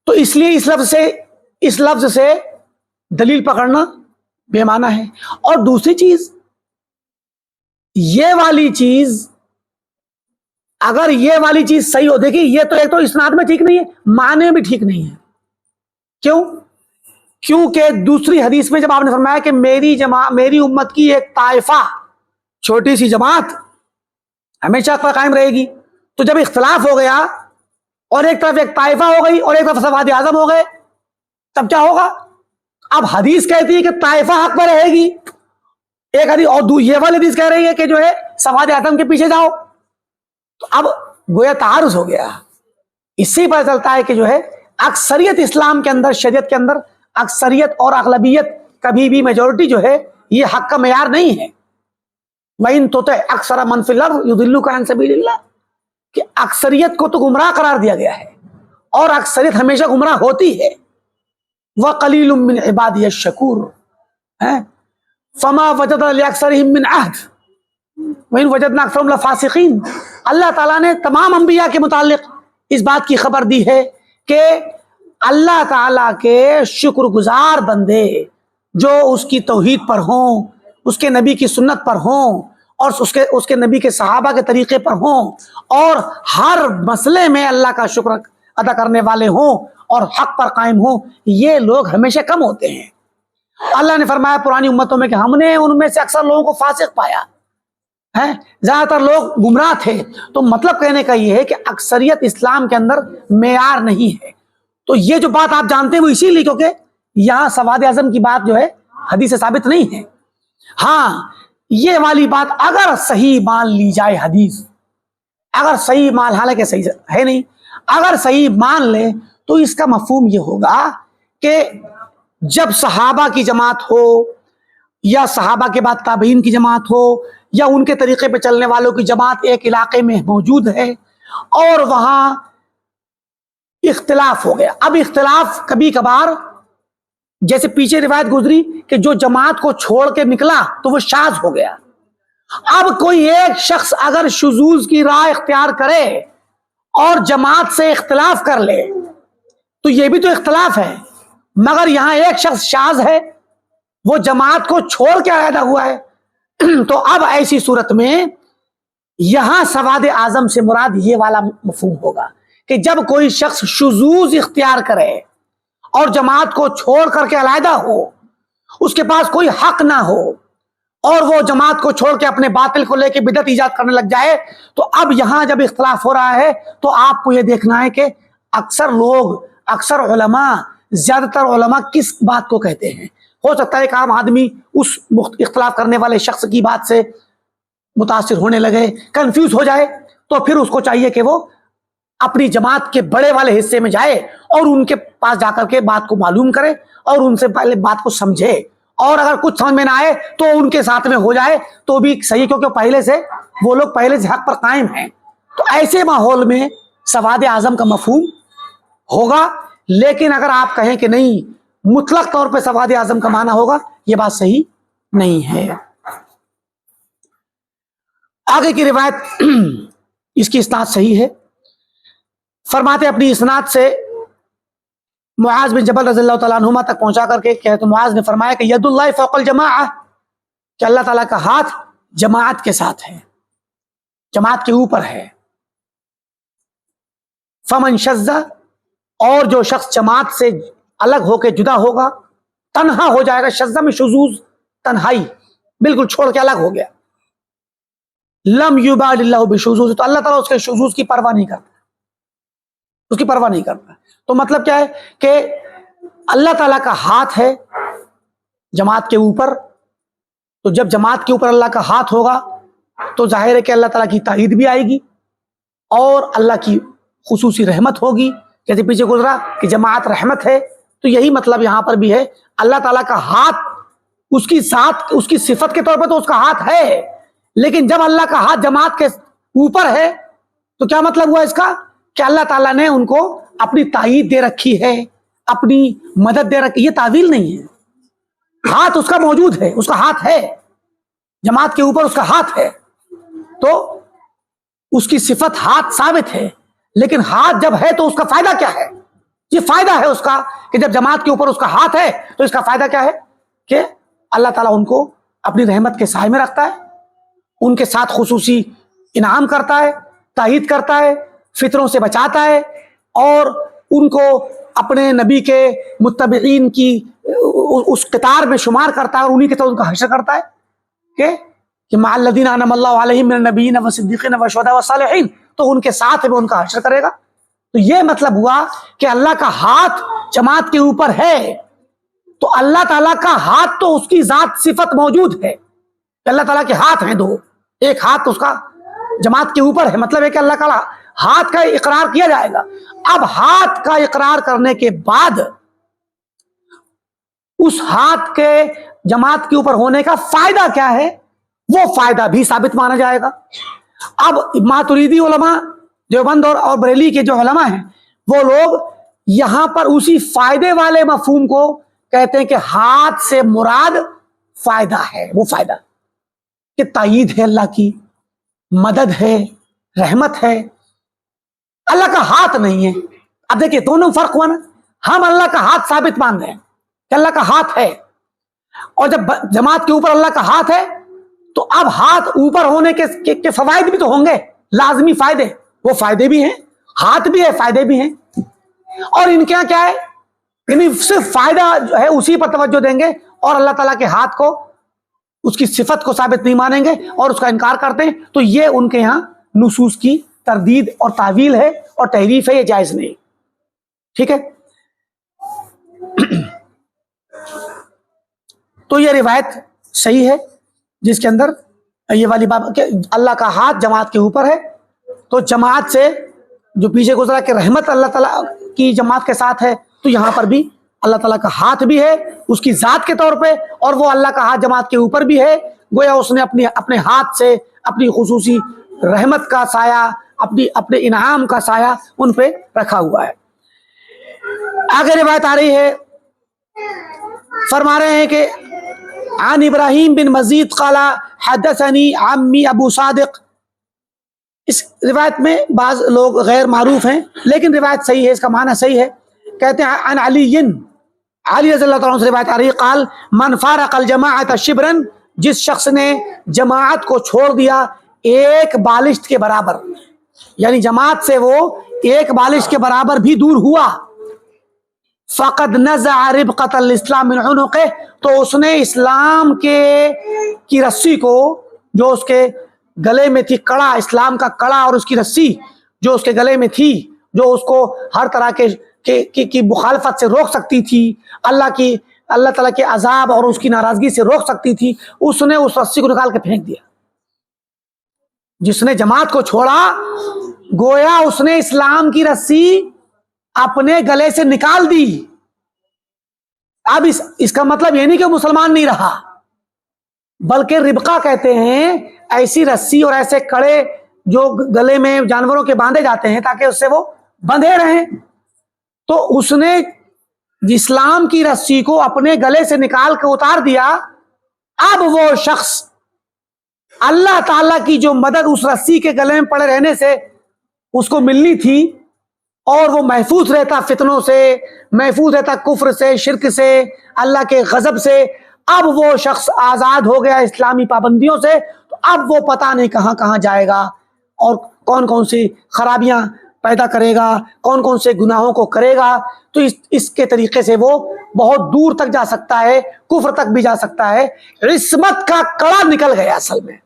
تو اس لیے اس لفظ سے دلیل پکڑنا بے معنی ہے۔ اور دوسری چیز، یہ والی چیز اگر یہ والی چیز صحیح ہو، دیکھیے یہ تو ایک تو اسناد میں ٹھیک نہیں ہے، معنی میں بھی ٹھیک نہیں ہے۔ کیوں؟ کیونکہ دوسری حدیث میں جب آپ نے فرمایا کہ میری امت کی ایک طائفہ، چھوٹی سی جماعت ہمیشہ پر قائم رہے گی، تو جب اختلاف ہو گیا اور ایک طرف ایک طائفہ ہو گئی اور ایک طرف سواد اعظم ہو گئے، تب کیا ہوگا؟ اب حدیث کہتی ہے کہ طائفہ حق پر رہے گی، ایک حدیث اور یہ والی حدیث کہہ رہی ہے کہ جو ہے سواد اعظم کے پیچھے جاؤ، تو اب گویا تعارض ہو گیا۔ اس سے پتہ چلتا ہے کہ جو ہے اکثریت اسلام کے اندر، شریعت کے اندر اکثریت اور اغلبیت کبھی بھی میجورٹی جو ہے یہ حق کا معیار نہیں ہے۔ وَإِن تُطِعْ أَكْثَرَ مَن فِي الْأَرْضِ يُضِلُّوكَ عَن سَبِيلِ اللَّهِ، کہ اکثریت کو تو گمراہ قرار دیا گیا ہے، اور اکثریت ہمیشہ گمراہ ہوتی ہے۔ وَقَلِيلٌ مِّنْ عِبَادِيَ الشَّكُورُ فَمَا وَجَدْنَا لِأَكْثَرِهِم مِّنْ عَهْدٍ وَإِن وَجَدْنَا أَكْثَرَهُمْ لَفَاسِقِينَ۔ اللہ تعالیٰ نے تمام انبیاء کے متعلق اس بات کی خبر دی ہے کہ اللہ تعالیٰ کے شکر گزار بندے جو اس کی توحید پر ہوں، اس کے نبی کی سنت پر ہوں، اور اس کے نبی کے صحابہ کے طریقے پر ہوں، اور ہر مسئلے میں اللہ کا شکر ادا کرنے والے ہوں اور حق پر قائم ہوں، یہ لوگ ہمیشہ کم ہوتے ہیں۔ اللہ نے فرمایا پرانی امتوں میں کہ ہم نے ان میں سے اکثر لوگوں کو فاسق پایا ہے، زیادہ تر لوگ گمراہ تھے۔ تو مطلب کہنے کا یہ ہے کہ اکثریت اسلام کے اندر معیار نہیں ہے۔ تو یہ جو بات آپ جانتے ہیں وہ اسی لیے کیونکہ یہاں سواد اعظم کی بات جو ہے حدیث سے ثابت نہیں ہے۔ ہاں، یہ والی بات اگر صحیح مان لی جائے، حدیث اگر صحیح مان، حالانکہ صحیح ہے نہیں، اگر صحیح مان لے تو اس کا مفہوم یہ ہوگا کہ جب صحابہ کی جماعت ہو یا صحابہ کے بعد تابعین کی جماعت ہو یا ان کے طریقے پہ چلنے والوں کی جماعت ایک علاقے میں موجود ہے اور وہاں اختلاف ہو گیا. اب اختلاف کبھی کبھار جیسے پیچھے روایت گزری کہ جو جماعت کو چھوڑ کے نکلا تو وہ شاذ ہو گیا. اب کوئی ایک شخص اگر شذوذ کی راہ اختیار کرے اور جماعت سے اختلاف کر لے تو یہ بھی تو اختلاف ہے, مگر یہاں ایک شخص شاذ ہے, وہ جماعت کو چھوڑ کے علیحدہ ہوا ہے. تو اب ایسی صورت میں یہاں سواد اعظم سے مراد یہ والا مفہوم ہوگا کہ جب کوئی شخص شذوذ اختیار کرے اور جماعت کو چھوڑ کر کے علیحدہ ہو, اس کے پاس کوئی حق نہ ہو اور وہ جماعت کو چھوڑ کے اپنے باطل کو لے کے بدعت ایجاد کرنے لگ جائے, تو اب یہاں جب اختلاف ہو رہا ہے تو آپ کو یہ دیکھنا ہے کہ اکثر علماء, زیادہ تر علماء کس بات کو کہتے ہیں. ہو سکتا ہے ایک عام آدمی اس اختلاف کرنے والے شخص کی بات سے متاثر ہونے لگے, کنفیوز ہو جائے, تو پھر اس کو چاہیے کہ وہ اپنی جماعت کے بڑے والے حصے میں جائے اور ان کے پاس جا کر کے بات کو معلوم کرے اور ان سے پہلے بات کو سمجھے, اور اگر کچھ سمجھ میں نہ آئے تو ان کے ساتھ میں ہو جائے تو بھی صحیح, کیونکہ وہ لوگ پہلے سے حق پر قائم ہیں. تو ایسے ماحول میں سواد اعظم کا مفہوم ہوگا. لیکن اگر آپ کہیں کہ نہیں مطلق طور پہ سواد اعظم کا معنی ہوگا, یہ بات صحیح نہیں ہے. آگے کی روایت اس کی اسناد صحیح ہے. فرماتے اپنی اسناد سے معاذ بن جبل رضی اللہ تعالیٰ عنہما تک پہنچا کر کے کہ معاذ نے فرمایا کہ ید اللہ فوق الجماعہ, کہ اللہ تعالیٰ کا ہاتھ جماعت کے ساتھ ہے, جماعت کے اوپر ہے. فمن شذ, اور جو شخص جماعت سے الگ ہو کے جدا ہوگا, تنہا ہو جائے گا. شذ میں شذوذ, تنہائی, بالکل چھوڑ کے الگ ہو گیا. لم یبال اللہ بشذوذ, تو اللہ تعالیٰ اس کے شذوذ کی پرواہ نہیں کرتا, اس کی پرواہ نہیں کرتا. تو مطلب کیا ہے کہ اللہ تعالیٰ کا ہاتھ ہے جماعت کے اوپر, تو جب جماعت کے اوپر اللہ کا ہاتھ ہوگا تو ظاہر ہے کہ اللہ تعالیٰ کی تائید بھی آئے گی اور اللہ کی خصوصی رحمت ہوگی. جیسے پیچھے گزرا کہ جماعت رحمت ہے, تو یہی مطلب یہاں پر بھی ہے. اللہ تعالیٰ کا ہاتھ اس کی ذات, اس کی صفت کے طور پر تو اس کا ہاتھ ہے, لیکن جب اللہ کا ہاتھ جماعت کے اوپر ہے تو کیا مطلب ہوا اس کا کہ اللہ تعالیٰ نے ان کو اپنی تائید دے رکھی ہے, اپنی مدد دے رکھی. یہ تعویل نہیں ہے, ہاتھ اس کا موجود ہے, اس کا ہاتھ ہے جماعت کے اوپر, اس کا ہاتھ ہے, تو اس کی صفت ہاتھ ثابت ہے. لیکن ہاتھ جب ہے تو اس کا فائدہ کیا ہے؟ یہ فائدہ ہے اس کا کہ جب جماعت کے اوپر اس کا ہاتھ ہے تو اس کا فائدہ کیا ہے کہ اللہ تعالیٰ ان کو اپنی رحمت کے سائے میں رکھتا ہے, ان کے ساتھ خصوصی انعام کرتا ہے, تائید کرتا ہے, فتنوں سے بچاتا ہے, اور ان کو اپنے نبی کے متبعین کی اس قطار میں شمار کرتا ہے اور انہی کے ساتھ ان کا حشر کرتا ہے کہ مع الذین انعم اللہ علیہم من النبیین والصدیقین والشہداء والصالحین, تو ان کے ساتھ میں ان کا حشر کرے گا. تو یہ مطلب ہوا کہ اللہ کا ہاتھ جماعت کے اوپر ہے, تو اللہ تعالیٰ کا ہاتھ تو اس کی ذات صفت موجود ہے. اللہ تعالیٰ کے ہاتھ ہیں دو, ایک ہاتھ اس کا جماعت کے اوپر ہے, مطلب ہے کہ اللہ کا ہاتھ کا اقرار کیا جائے گا. اب ہاتھ کا اقرار کرنے کے بعد اس ہاتھ کے جماعت کے اوپر ہونے کا فائدہ کیا ہے, وہ فائدہ بھی ثابت مانا جائے گا. اب ماتریدی علماء, دیوبند اور بریلی کے جو علماء ہیں, وہ لوگ یہاں پر اسی فائدے والے مفہوم کو کہتے ہیں کہ ہاتھ سے مراد فائدہ ہے. وہ فائدہ کہ تائید ہے, اللہ کی مدد ہے, رحمت ہے, اللہ کا ہاتھ نہیں ہے. اب دیکھیے دونوں فرق ہوا نا. ہم اللہ کا ہاتھ ثابت مان رہے ہیں کہ اللہ کا ہاتھ ہے, اور جب جماعت کے اوپر اللہ کا ہاتھ ہے تو اب ہاتھ اوپر ہونے کے فوائد بھی تو ہوں گے, لازمی فائدے. وہ فائدے بھی ہیں, ہاتھ بھی ہے, فائدے بھی ہیں. اور ان کے یہاں کیا ہے, یعنی صرف فائدہ جو ہے اسی پر توجہ دیں گے اور اللہ تعالیٰ کے ہاتھ کو, اس کی صفت کو ثابت نہیں مانیں گے اور اس کا انکار کرتے ہیں. تو یہ ان کے یہاں نصوص کی تردید اور تعویل ہے اور تحریف ہے, یہ جائز نہیں. ٹھیک ہے. تو یہ روایت صحیح ہے جس کے اندر یہ والی بات کہ اللہ کا ہاتھ جماعت کے اوپر ہے. تو جماعت سے جو پیچھے گزرا کہ رحمت اللہ تعالیٰ کی جماعت کے ساتھ ہے, تو یہاں پر بھی اللہ تعالیٰ کا ہاتھ بھی ہے اس کی ذات کے طور پہ، اور وہ اللہ کا ہاتھ جماعت کے اوپر بھی ہے، گویا اس نے اپنے ہاتھ سے اپنی خصوصی رحمت کا سایہ، اپنے انعام کا سایہ ان پہ رکھا ہوا ہے۔ آگے روایت آ رہی ہے، فرما رہے ہیں کہ عن ابراہیم بن مزید قال حدثنی عمی ابو صادق۔ اس روایت میں بعض لوگ غیر معروف ہیں لیکن روایت صحیح ہے، اس کا معنی صحیح ہے۔ کہتے ہیں عن علی رضی اللہ تعالیٰ عنہ سے روایت آ رہی ہے، قال من فارق الجماعت شبرا، جس شخص نے جماعت کو چھوڑ دیا ایک بالشت کے برابر، یعنی جماعت سے وہ ایک بالشت کے برابر بھی دور ہوا، فقد نزع ربقۃ الاسلام من عنقہ، تو اس نے اسلام کی رسی کو، جو اس کے گلے میں تھی کڑا، اسلام کا کڑا اور اس کی رسی جو اس کے گلے میں تھی، جو اس کو ہر طرح کی مخالفت سے روک سکتی تھی، اللہ تعالیٰ کے عذاب اور اس کی ناراضگی سے روک سکتی تھی، اس نے اس رسی کو نکال کے پھینک دیا۔ جس نے جماعت کو چھوڑا گویا اس نے اسلام کی رسی اپنے گلے سے نکال دی۔ اب اس کا مطلب یہ نہیں کہ مسلمان نہیں رہا، بلکہ ربقہ کہتے ہیں ایسی رسی اور ایسے کڑے جو گلے میں جانوروں کے باندھے جاتے ہیں تاکہ اس سے وہ بندھے رہیں، تو اس نے اسلام کی رسی کو اپنے گلے سے نکال کے اتار دیا۔ اب وہ شخص اللہ تعالیٰ کی جو مدد اس رسی کے گلے میں پڑے رہنے سے اس کو ملنی تھی، اور وہ محفوظ رہتا فتنوں سے، محفوظ رہتا کفر سے، شرک سے، اللہ کے غضب سے، اب وہ شخص آزاد ہو گیا اسلامی پابندیوں سے، تو اب وہ پتہ نہیں کہاں کہاں جائے گا اور کون کون سی خرابیاں پیدا کرے گا، کون کون سے گناہوں کو کرے گا۔ تو اس کے طریقے سے وہ بہت دور تک جا سکتا ہے، کفر تک بھی جا سکتا ہے۔ عصمت کا کڑا نکل گیا۔ اصل میں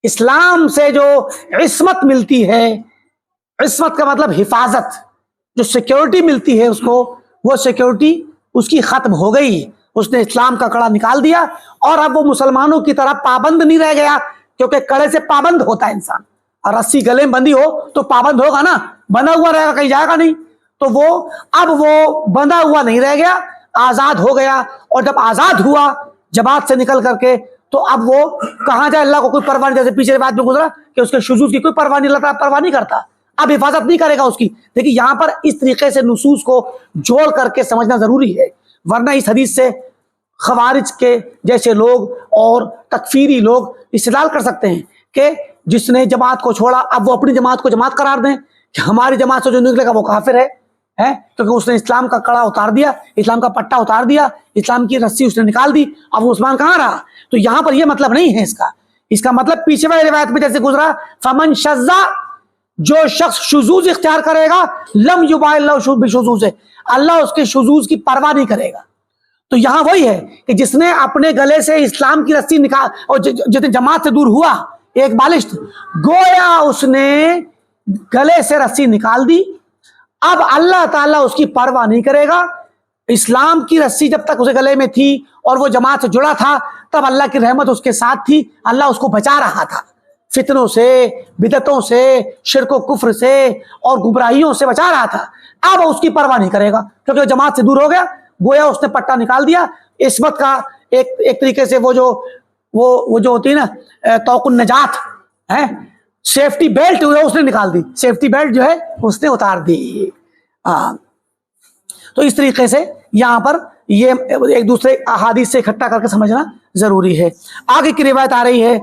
اسلام سے جو عصمت ملتی ہے، عصمت کا مطلب حفاظت، جو سیکیورٹی ملتی ہے اس کو، وہ سیکیورٹی اس کی ختم ہو گئی۔ اس نے اسلام کا کڑا نکال دیا اور اب وہ مسلمانوں کی طرح پابند نہیں رہ گیا، کیونکہ کڑے سے پابند ہوتا ہے انسان، اور رسی گلے میں بندھی ہو تو پابند ہوگا نا، بندھا ہوا رہے گا کہیں جائے گا نہیں۔ تو اب وہ بندھا ہوا نہیں رہ گیا، آزاد ہو گیا، اور جب آزاد ہوا جماعت سے نکل کر کے تو اب وہ کہاں جائے، اللہ کو کوئی پرواہ نہیں۔ جیسے پیچھے بات میں گزرا کہ اس کے شذوذ کی کوئی پرواہ نہیں، اللہ تعالیٰ پرواہ نہیں کرتا، اب حفاظت نہیں کرے گا اس کی۔ دیکھیے یہاں پر اس طریقے سے نصوص کو جوڑ کر کے سمجھنا ضروری ہے، ورنہ اس حدیث سے خوارج کے جیسے لوگ اور تکفیری لوگ استدلال کر سکتے ہیں کہ جس نے جماعت کو چھوڑا اب وہ اپنی جماعت کو جماعت قرار دیں کہ ہماری جماعت سے جو نکلے گا وہ کافر ہے، کیونکہ اس نے اسلام کا کڑا اتار دیا، اسلام کا پٹا اتار دیا، اسلام کی رسی اس نے نکال دی، اب وہ عثمان کہاں رہا۔ تو یہاں پر یہ مطلب نہیں ہے اس کا مطلب پیچھے والی روایت میں جیسے گزرا، فمن شذا، جو شخص شذوذ اختیار کرے گا، لم یبال اللہ بشذوذ، اللہ اس کے شذوذ کی پرواہ نہیں کرے گا۔ تو یہاں وہی ہے کہ جس نے اپنے گلے سے اسلام کی رسی نکال، اور جتنے جماعت سے دور ہوا ایک بالشت، گویا اس نے گلے سے رسی نکال دی، اب اللہ تعالیٰ اس کی پرواہ نہیں کرے گا۔ اسلام کی رسی جب تک اسے گلے میں تھی اور وہ جماعت سے جڑا تھا تب اللہ کی رحمت اس کے ساتھ تھی، اللہ اس کو بچا رہا تھا، فتنوں سے، بدعتوں سے، شرک و کفر سے اور گمراہیوں سے بچا رہا تھا۔ اب اس کی پرواہ نہیں کرے گا کیونکہ وہ جماعت سے دور ہو گیا، گویا اس نے پٹا نکال دیا۔ عصمت کا ایک طریقے سے وہ جو ہوتی ہے نا توق النجات ہے، سیفٹی بیلٹ اس نے نکال دی، سیفٹی بیلٹ جو ہے اس نے اتار دی۔ تو اس طریقے سے یہاں پر یہ ایک دوسرے احادیث سے اکٹھا کر کے سمجھنا ضروری ہے۔ آگے کی روایت آ رہی ہے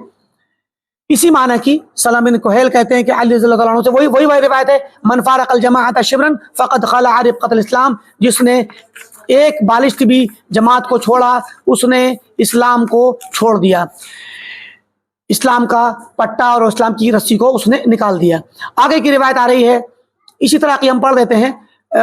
اسی معنی کی، سلام بن کہیل کہتے ہیں کہ علی رضی اللہ عنہ سے وہی روایت ہے، من فارق الجماعۃ شبرا فقد خلع ربقۃ الاسلام، جس نے ایک بالشت بھی جماعت کو چھوڑا اس نے اسلام کو چھوڑ دیا، اسلام کا پٹا اور اسلام کی رسی کو اس نے نکال دیا۔ آگے کی روایت آ رہی ہے اسی طرح کی، ہم پڑھ دیتے ہیں،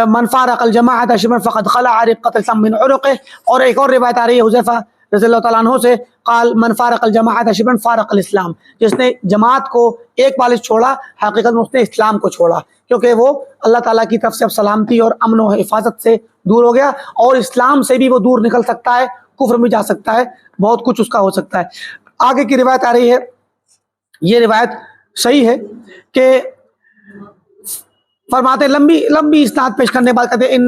من فارق الجماعۃ شبرا فقد خلع ربقۃ الاسلام من عنقہ، اور ایک اور روایت آ رہی ہے حذیفہ رضی اللہ تعالیٰ عنہ سے، قال من فارق الجماعۃ شبرا فارق الاسلام، جس نے جماعت کو ایک بالشت چھوڑا حقیقت میں اس نے اسلام کو چھوڑا، کیونکہ وہ اللہ تعالیٰ کی طرف سے اب سلامتی اور امن و حفاظت سے دور ہو گیا، اور اسلام سے بھی وہ دور نکل سکتا ہے، کفر میں جا سکتا ہے، بہت کچھ اس کا ہو سکتا ہے۔ آگے کی روایت آ رہی ہے، یہ روایت صحیح ہے کہ فرماتے لمبی اسناد پیش کرنے کے بعد کہتے ہیں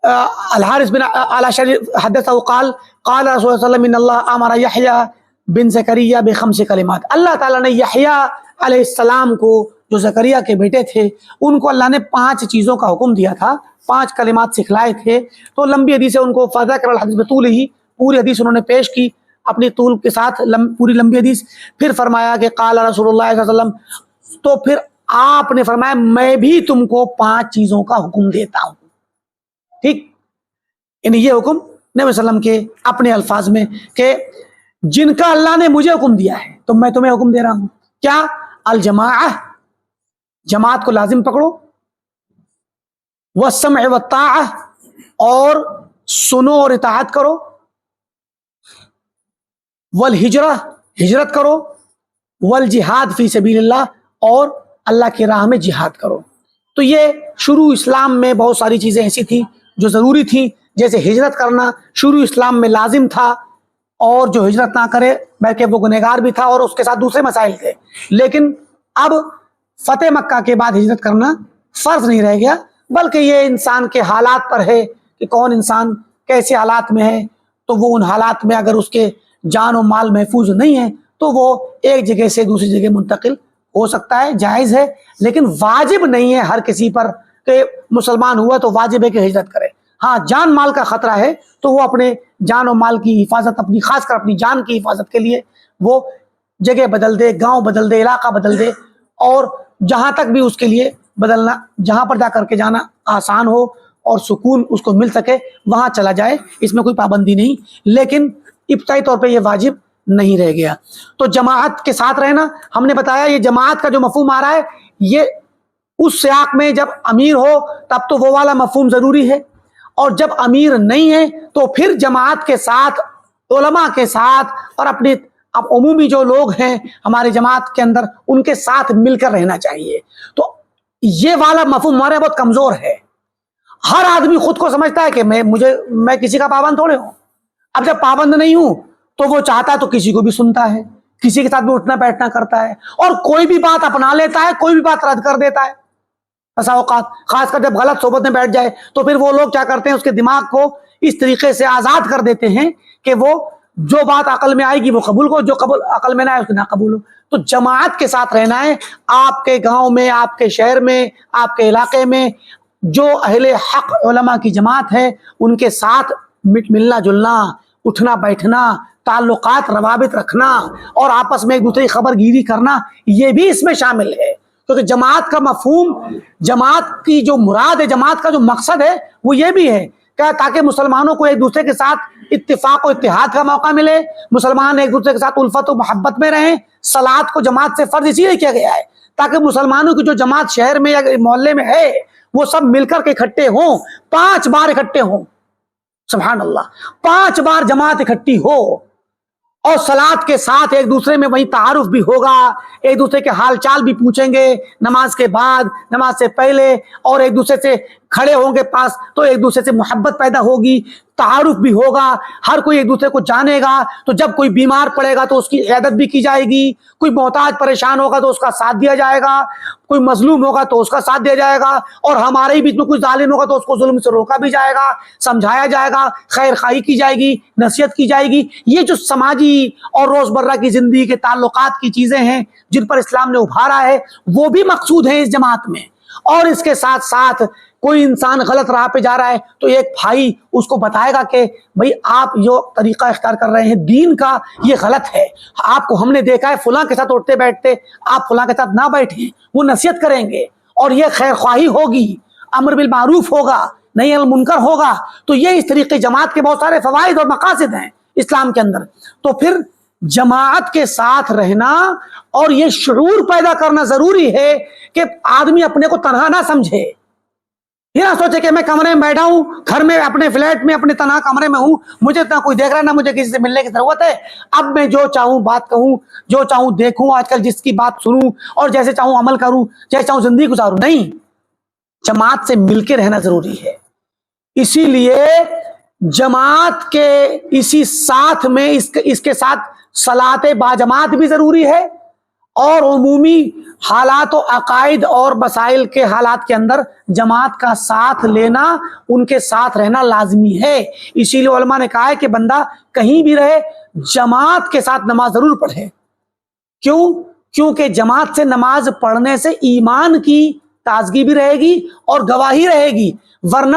الحارث بن الاشعری حدثه قال قال رسول اللہ صلی اللہ علیہ وسلم ان اللہ امر یحییٰ بن زکریا بخمس کلمات، اللہ تعالیٰ نے یحییٰ علیہ السلام کو جو زکریا کے بیٹے تھے ان کو اللہ نے 5 چیزوں کا حکم دیا تھا، 5 کلمات سکھلائے تھے. تو لمبی حدیث ہے، ان کو فذکر الحدیث بطول ہی، پوری حدیث انہوں نے پیش کی اپنی طول کے ساتھ، پوری لمبی حدیث. پھر فرمایا کہ قال رسول اللہ صلی اللہ علیہ وسلم، تو پھر آپ نے فرمایا میں بھی تم کو 5 چیزوں کا حکم دیتا ہوں. ٹھیک، یعنی یہ حکم نبی صلی اللہ علیہ وسلم کے اپنے الفاظ میں کہ جن کا اللہ نے مجھے حکم دیا ہے تو میں تمہیں حکم دے رہا ہوں. کیا؟ الجماعہ، جماعت کو لازم پکڑو، والسمع والطاعہ، اور سنو اور اطاعت کرو، والہجرہ، ہجرت کرو، والجہاد فی سبیل اللہ، اور اللہ کی راہ میں جہاد کرو. تو یہ شروع اسلام میں بہت ساری چیزیں ایسی تھیں جو ضروری تھیں، جیسے ہجرت کرنا شروع اسلام میں لازم تھا، اور جو ہجرت نہ کرے بلکہ وہ گنہگار بھی تھا، اور اس کے ساتھ دوسرے مسائل تھے. لیکن اب فتح مکہ کے بعد ہجرت کرنا فرض نہیں رہ گیا، بلکہ یہ انسان کے حالات پر ہے کہ کون انسان کیسے حالات میں ہے. تو وہ ان حالات میں اگر اس کے جان و مال محفوظ نہیں ہے تو وہ ایک جگہ سے دوسری جگہ منتقل ہو سکتا ہے، جائز ہے، لیکن واجب نہیں ہے ہر کسی پر کہ مسلمان ہوا تو واجب ہے کہ ہجرت کرے. ہاں جان مال کا خطرہ ہے تو وہ اپنے جان و مال کی حفاظت، اپنی خاص کر اپنی جان کی حفاظت کے لیے وہ جگہ بدل دے، گاؤں بدل دے، علاقہ بدل دے، اور جہاں تک بھی اس کے لیے بدلنا، جہاں پر جا کر کے جانا آسان ہو اور سکون اس کو مل سکے وہاں چلا جائے، اس میں کوئی پابندی نہیں. لیکن ابتدائی طور پہ یہ واجب نہیں رہ گیا. تو جماعت کے ساتھ رہنا، ہم نے بتایا یہ جماعت کا جو مفہوم آ رہا ہے یہ اس سیاق میں جب امیر ہو تب تو وہ والا مفہوم ضروری ہے، اور جب امیر نہیں ہے تو پھر جماعت کے ساتھ، علماء کے ساتھ، اور اپنی عمومی جو لوگ ہیں ہمارے جماعت کے اندر ان کے ساتھ مل کر رہنا چاہیے. تو یہ والا مفہوم ہمارے بہت کمزور ہے. ہر آدمی خود کو سمجھتا ہے کہ میں کسی کا پابند تھوڑے ہوں. اب جب پابند نہیں ہوں تو وہ چاہتا ہے تو کسی کو بھی سنتا ہے، کسی کے ساتھ بھی اٹھنا بیٹھنا کرتا ہے، اور کوئی بھی بات اپنا لیتا ہے، کوئی بھی بات رد کر دیتا ہے. ایسا اوقات خاص کر جب غلط صحبت میں بیٹھ جائے تو پھر وہ لوگ کیا کرتے ہیں، اس کے دماغ کو اس طریقے سے آزاد کر دیتے ہیں کہ وہ جو بات عقل میں آئے گی وہ قبول کو، جو عقل میں نہ آئے اس کو نہ قبول ہو. تو جماعت کے ساتھ رہنا ہے. آپ کے گاؤں میں، آپ کے شہر میں، آپ کے علاقے میں جو اہل حق علماء کی جماعت ہے ان کے ساتھ ملنا جلنا، اٹھنا بیٹھنا، تعلقات روابط رکھنا، اور آپس میں ایک دوسرے کی خبر گیری کرنا، یہ بھی اس میں شامل ہے. کیونکہ جماعت کا مفہوم، جماعت کی جو مراد ہے، جماعت کا جو مقصد ہے وہ یہ بھی ہے کہ تاکہ مسلمانوں کو ایک دوسرے کے ساتھ اتفاق و اتحاد کا موقع ملے، مسلمان ایک دوسرے کے ساتھ الفت و محبت میں رہیں. صلات کو جماعت سے فرض اسی لیے کیا گیا ہے تاکہ مسلمانوں کی جو جماعت شہر میں یا محلے میں ہے وہ سب مل کر کے اکٹھے ہوں، 5 بار اکٹھے ہوں. سبحان اللہ، 5 بار جماعت اکٹھی ہو، اور صلات کے ساتھ ایک دوسرے میں وہی تعارف بھی ہوگا، ایک دوسرے کے حال چال بھی پوچھیں گے نماز کے بعد، نماز سے پہلے، اور ایک دوسرے سے کھڑے ہوں گے پاس تو ایک دوسرے سے محبت پیدا ہوگی، تعارف بھی ہوگا، ہر کوئی ایک دوسرے کو جانے گا. تو جب کوئی بیمار پڑے گا تو اس کی عیادت بھی کی جائے گی، کوئی محتاج پریشان ہوگا تو اس کا ساتھ دیا جائے گا، کوئی مظلوم ہوگا تو اس کا ساتھ دیا جائے گا، اور ہمارے ہی بیچ میں کوئی ظالم ہوگا تو اس کو ظلم سے روکا بھی جائے گا، سمجھایا جائے گا، خیر خواہی کی جائے گی، نصیحت کی جائے گی. یہ جو سماجی اور روزمرہ کی زندگی کے تعلقات کی چیزیں ہیں جن پر اسلام نے ابھارا ہے وہ بھی مقصود ہیں اس جماعت میں. اور اس کے ساتھ ساتھ کوئی انسان غلط راہ پہ جا رہا ہے تو ایک بھائی اس کو بتائے گا کہ بھئی آپ جو طریقہ اختیار کر رہے ہیں دین کا یہ غلط ہے، آپ کو ہم نے دیکھا ہے فلاں کے ساتھ اٹھتے بیٹھتے، آپ فلاں کے ساتھ نہ بیٹھیں. وہ نصیحت کریں گے اور یہ خیر خواہی ہوگی، امر بالمعروف ہوگا، نہی عن المنکر ہوگا. تو یہ اس طریقے جماعت کے بہت سارے فوائد اور مقاصد ہیں اسلام کے اندر. تو پھر جماعت کے ساتھ رہنا اور یہ شعور پیدا کرنا ضروری ہے کہ آدمی اپنے کو تنہا نہ سمجھے. یہ نہ سوچے کہ میں کمرے میں بیٹھا ہوں، گھر میں اپنے فلیٹ میں اپنے تنہا کمرے میں ہوں، مجھے اتنا کوئی دیکھ رہا ہے، نہ مجھے کسی سے ملنے کی ضرورت ہے، اب میں جو چاہوں بات کہوں، جو چاہوں دیکھوں، آج کل جس کی بات سنوں اور جیسے چاہوں عمل کروں، جیسے چاہوں زندگی گزاروں. نہیں، جماعت سے مل کے رہنا ضروری ہے. اسی لیے جماعت کے اسی ساتھ میں اس کے ساتھ صلاۃ باجماعت بھی ضروری ہے، اور عمومی حالات و عقائد اور مسائل کے حالات کے اندر جماعت کا ساتھ لینا، ان کے ساتھ رہنا لازمی ہے۔ اسی لیے علماء نے کہا ہے کہ بندہ کہیں بھی رہے جماعت کے ساتھ نماز ضرور پڑھے۔ کیوں؟ کیونکہ جماعت سے نماز پڑھنے سے ایمان کی تازگی بھی رہے گی اور گواہی رہے گی، ورنہ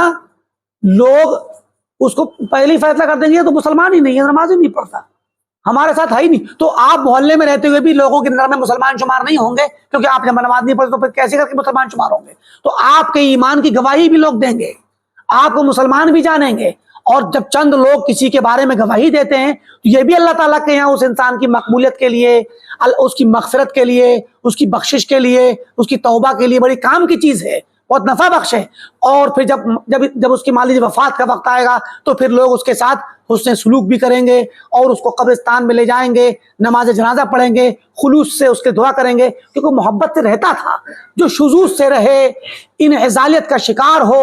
لوگ اس کو پہلی فیصلہ کر دیں گے تو مسلمان ہی نہیں ہے، نماز ہی نہیں پڑھتا، ہمارے ساتھ ہے ہی نہیں۔ تو آپ محلے میں رہتے ہوئے بھی لوگوں کی نظر میں مسلمان شمار نہیں ہوں گے، کیونکہ آپ جب نماز نہیں پڑھتے تو پھر کیسے کر کے مسلمان شمار ہوں گے؟ تو آپ کے ایمان کی گواہی بھی لوگ دیں گے، آپ کو مسلمان بھی جانیں گے۔ اور جب چند لوگ کسی کے بارے میں گواہی دیتے ہیں تو یہ بھی اللہ تعالیٰ کے یہاں اس انسان کی مقبولیت کے لیے، اس کی مغفرت کے لیے، اس کی بخشش کے لیے، اس کی توبہ کے لیے بڑی کام کی چیز ہے، بہت نفع بخش ہے۔ اور پھر جب اس کی مالی وفات کا وقت آئے گا تو پھر لوگ اس کے ساتھ حسن سلوک بھی کریں گے اور اس کو قبرستان میں لے جائیں گے، نماز جنازہ پڑھیں گے، خلوص سے اس کے دعا کریں گے، کیونکہ محبت سے رہتا تھا۔ جو شذوذ سے رہے، انعزالیت کا شکار ہو،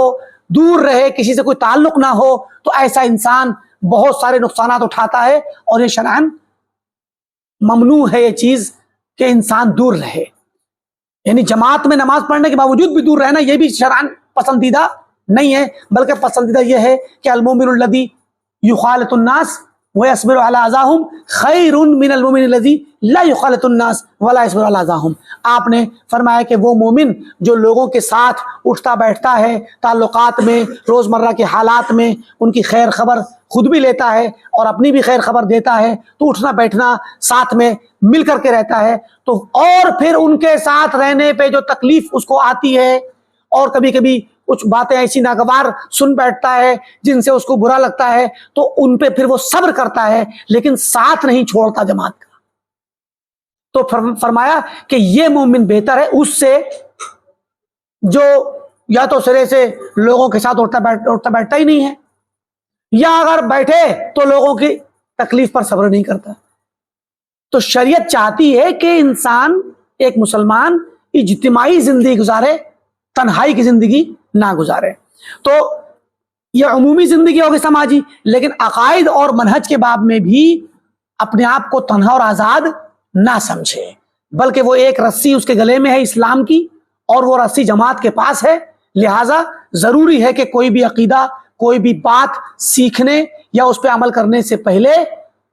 دور رہے، کسی سے کوئی تعلق نہ ہو، تو ایسا انسان بہت سارے نقصانات اٹھاتا ہے، اور یہ شرعاً ممنوع ہے یہ چیز کہ انسان دور رہے۔ یعنی جماعت میں نماز پڑھنے کے باوجود بھی دور رہنا یہ بھی شرعاً پسندیدہ نہیں ہے، بلکہ پسندیدہ یہ ہے کہ المؤمن الذی یخالط الناس ویصبر علی اذاہم خیر من المؤمن الذی لا یخالط الناس ولا یصبر علی اذاہم۔ آپ نے فرمایا کہ وہ مومن جو لوگوں کے ساتھ اٹھتا بیٹھتا ہے، تعلقات میں، روزمرہ کے حالات میں ان کی خیر خبر خود بھی لیتا ہے اور اپنی بھی خیر خبر دیتا ہے، تو اٹھنا بیٹھنا ساتھ میں مل کر کے رہتا ہے، تو اور پھر ان کے ساتھ رہنے پہ جو تکلیف اس کو آتی ہے، اور کبھی کبھی کچھ باتیں ایسی ناگوار سن بیٹھتا ہے جن سے اس کو برا لگتا ہے، تو ان پہ پھر وہ صبر کرتا ہے، لیکن ساتھ نہیں چھوڑتا جماعت کا۔ تو فرمایا کہ یہ مومن بہتر ہے اس سے جو یا تو سرے سے لوگوں کے ساتھ اٹھتا بیٹھتا ہی نہیں ہے، یا اگر بیٹھے تو لوگوں کی تکلیف پر صبر نہیں کرتا۔ تو شریعت چاہتی ہے کہ انسان، ایک مسلمان، اجتماعی زندگی گزارے، تنہائی کی زندگی نہ گزارے۔ تو یہ عمومی زندگی ہوگی سماجی، لیکن عقائد اور منہج کے باب میں بھی اپنے آپ کو تنہا اور آزاد نہ سمجھے، بلکہ وہ ایک رسی اس کے گلے میں ہے اسلام کی، اور وہ رسی جماعت کے پاس ہے۔ لہٰذا ضروری ہے کہ کوئی بھی عقیدہ، کوئی بھی بات سیکھنے یا اس پہ عمل کرنے سے پہلے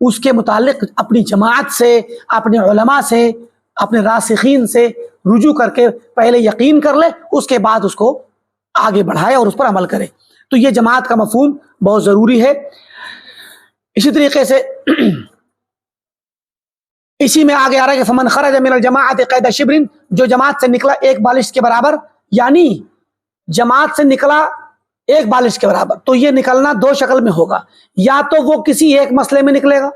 اس کے متعلق اپنی جماعت سے، اپنے علماء سے، اپنے راسخین سے رجوع کر کے پہلے یقین کر لے، اس کے بعد اس کو آگے بڑھائے اور اس پر عمل کرے۔ تو یہ جماعت کا مفہوم بہت ضروری ہے۔ اسی طریقے سے اسی میں آگے آ رہا ہے کہ فمن خرج من الجماعت قید شبر، جو جماعت سے نکلا ایک بالش کے برابر، یعنی جماعت سے نکلا ایک بالش کے برابر، تو یہ نکلنا دو شکل میں ہوگا، یا تو وہ کسی ایک مسئلے میں نکلے گا،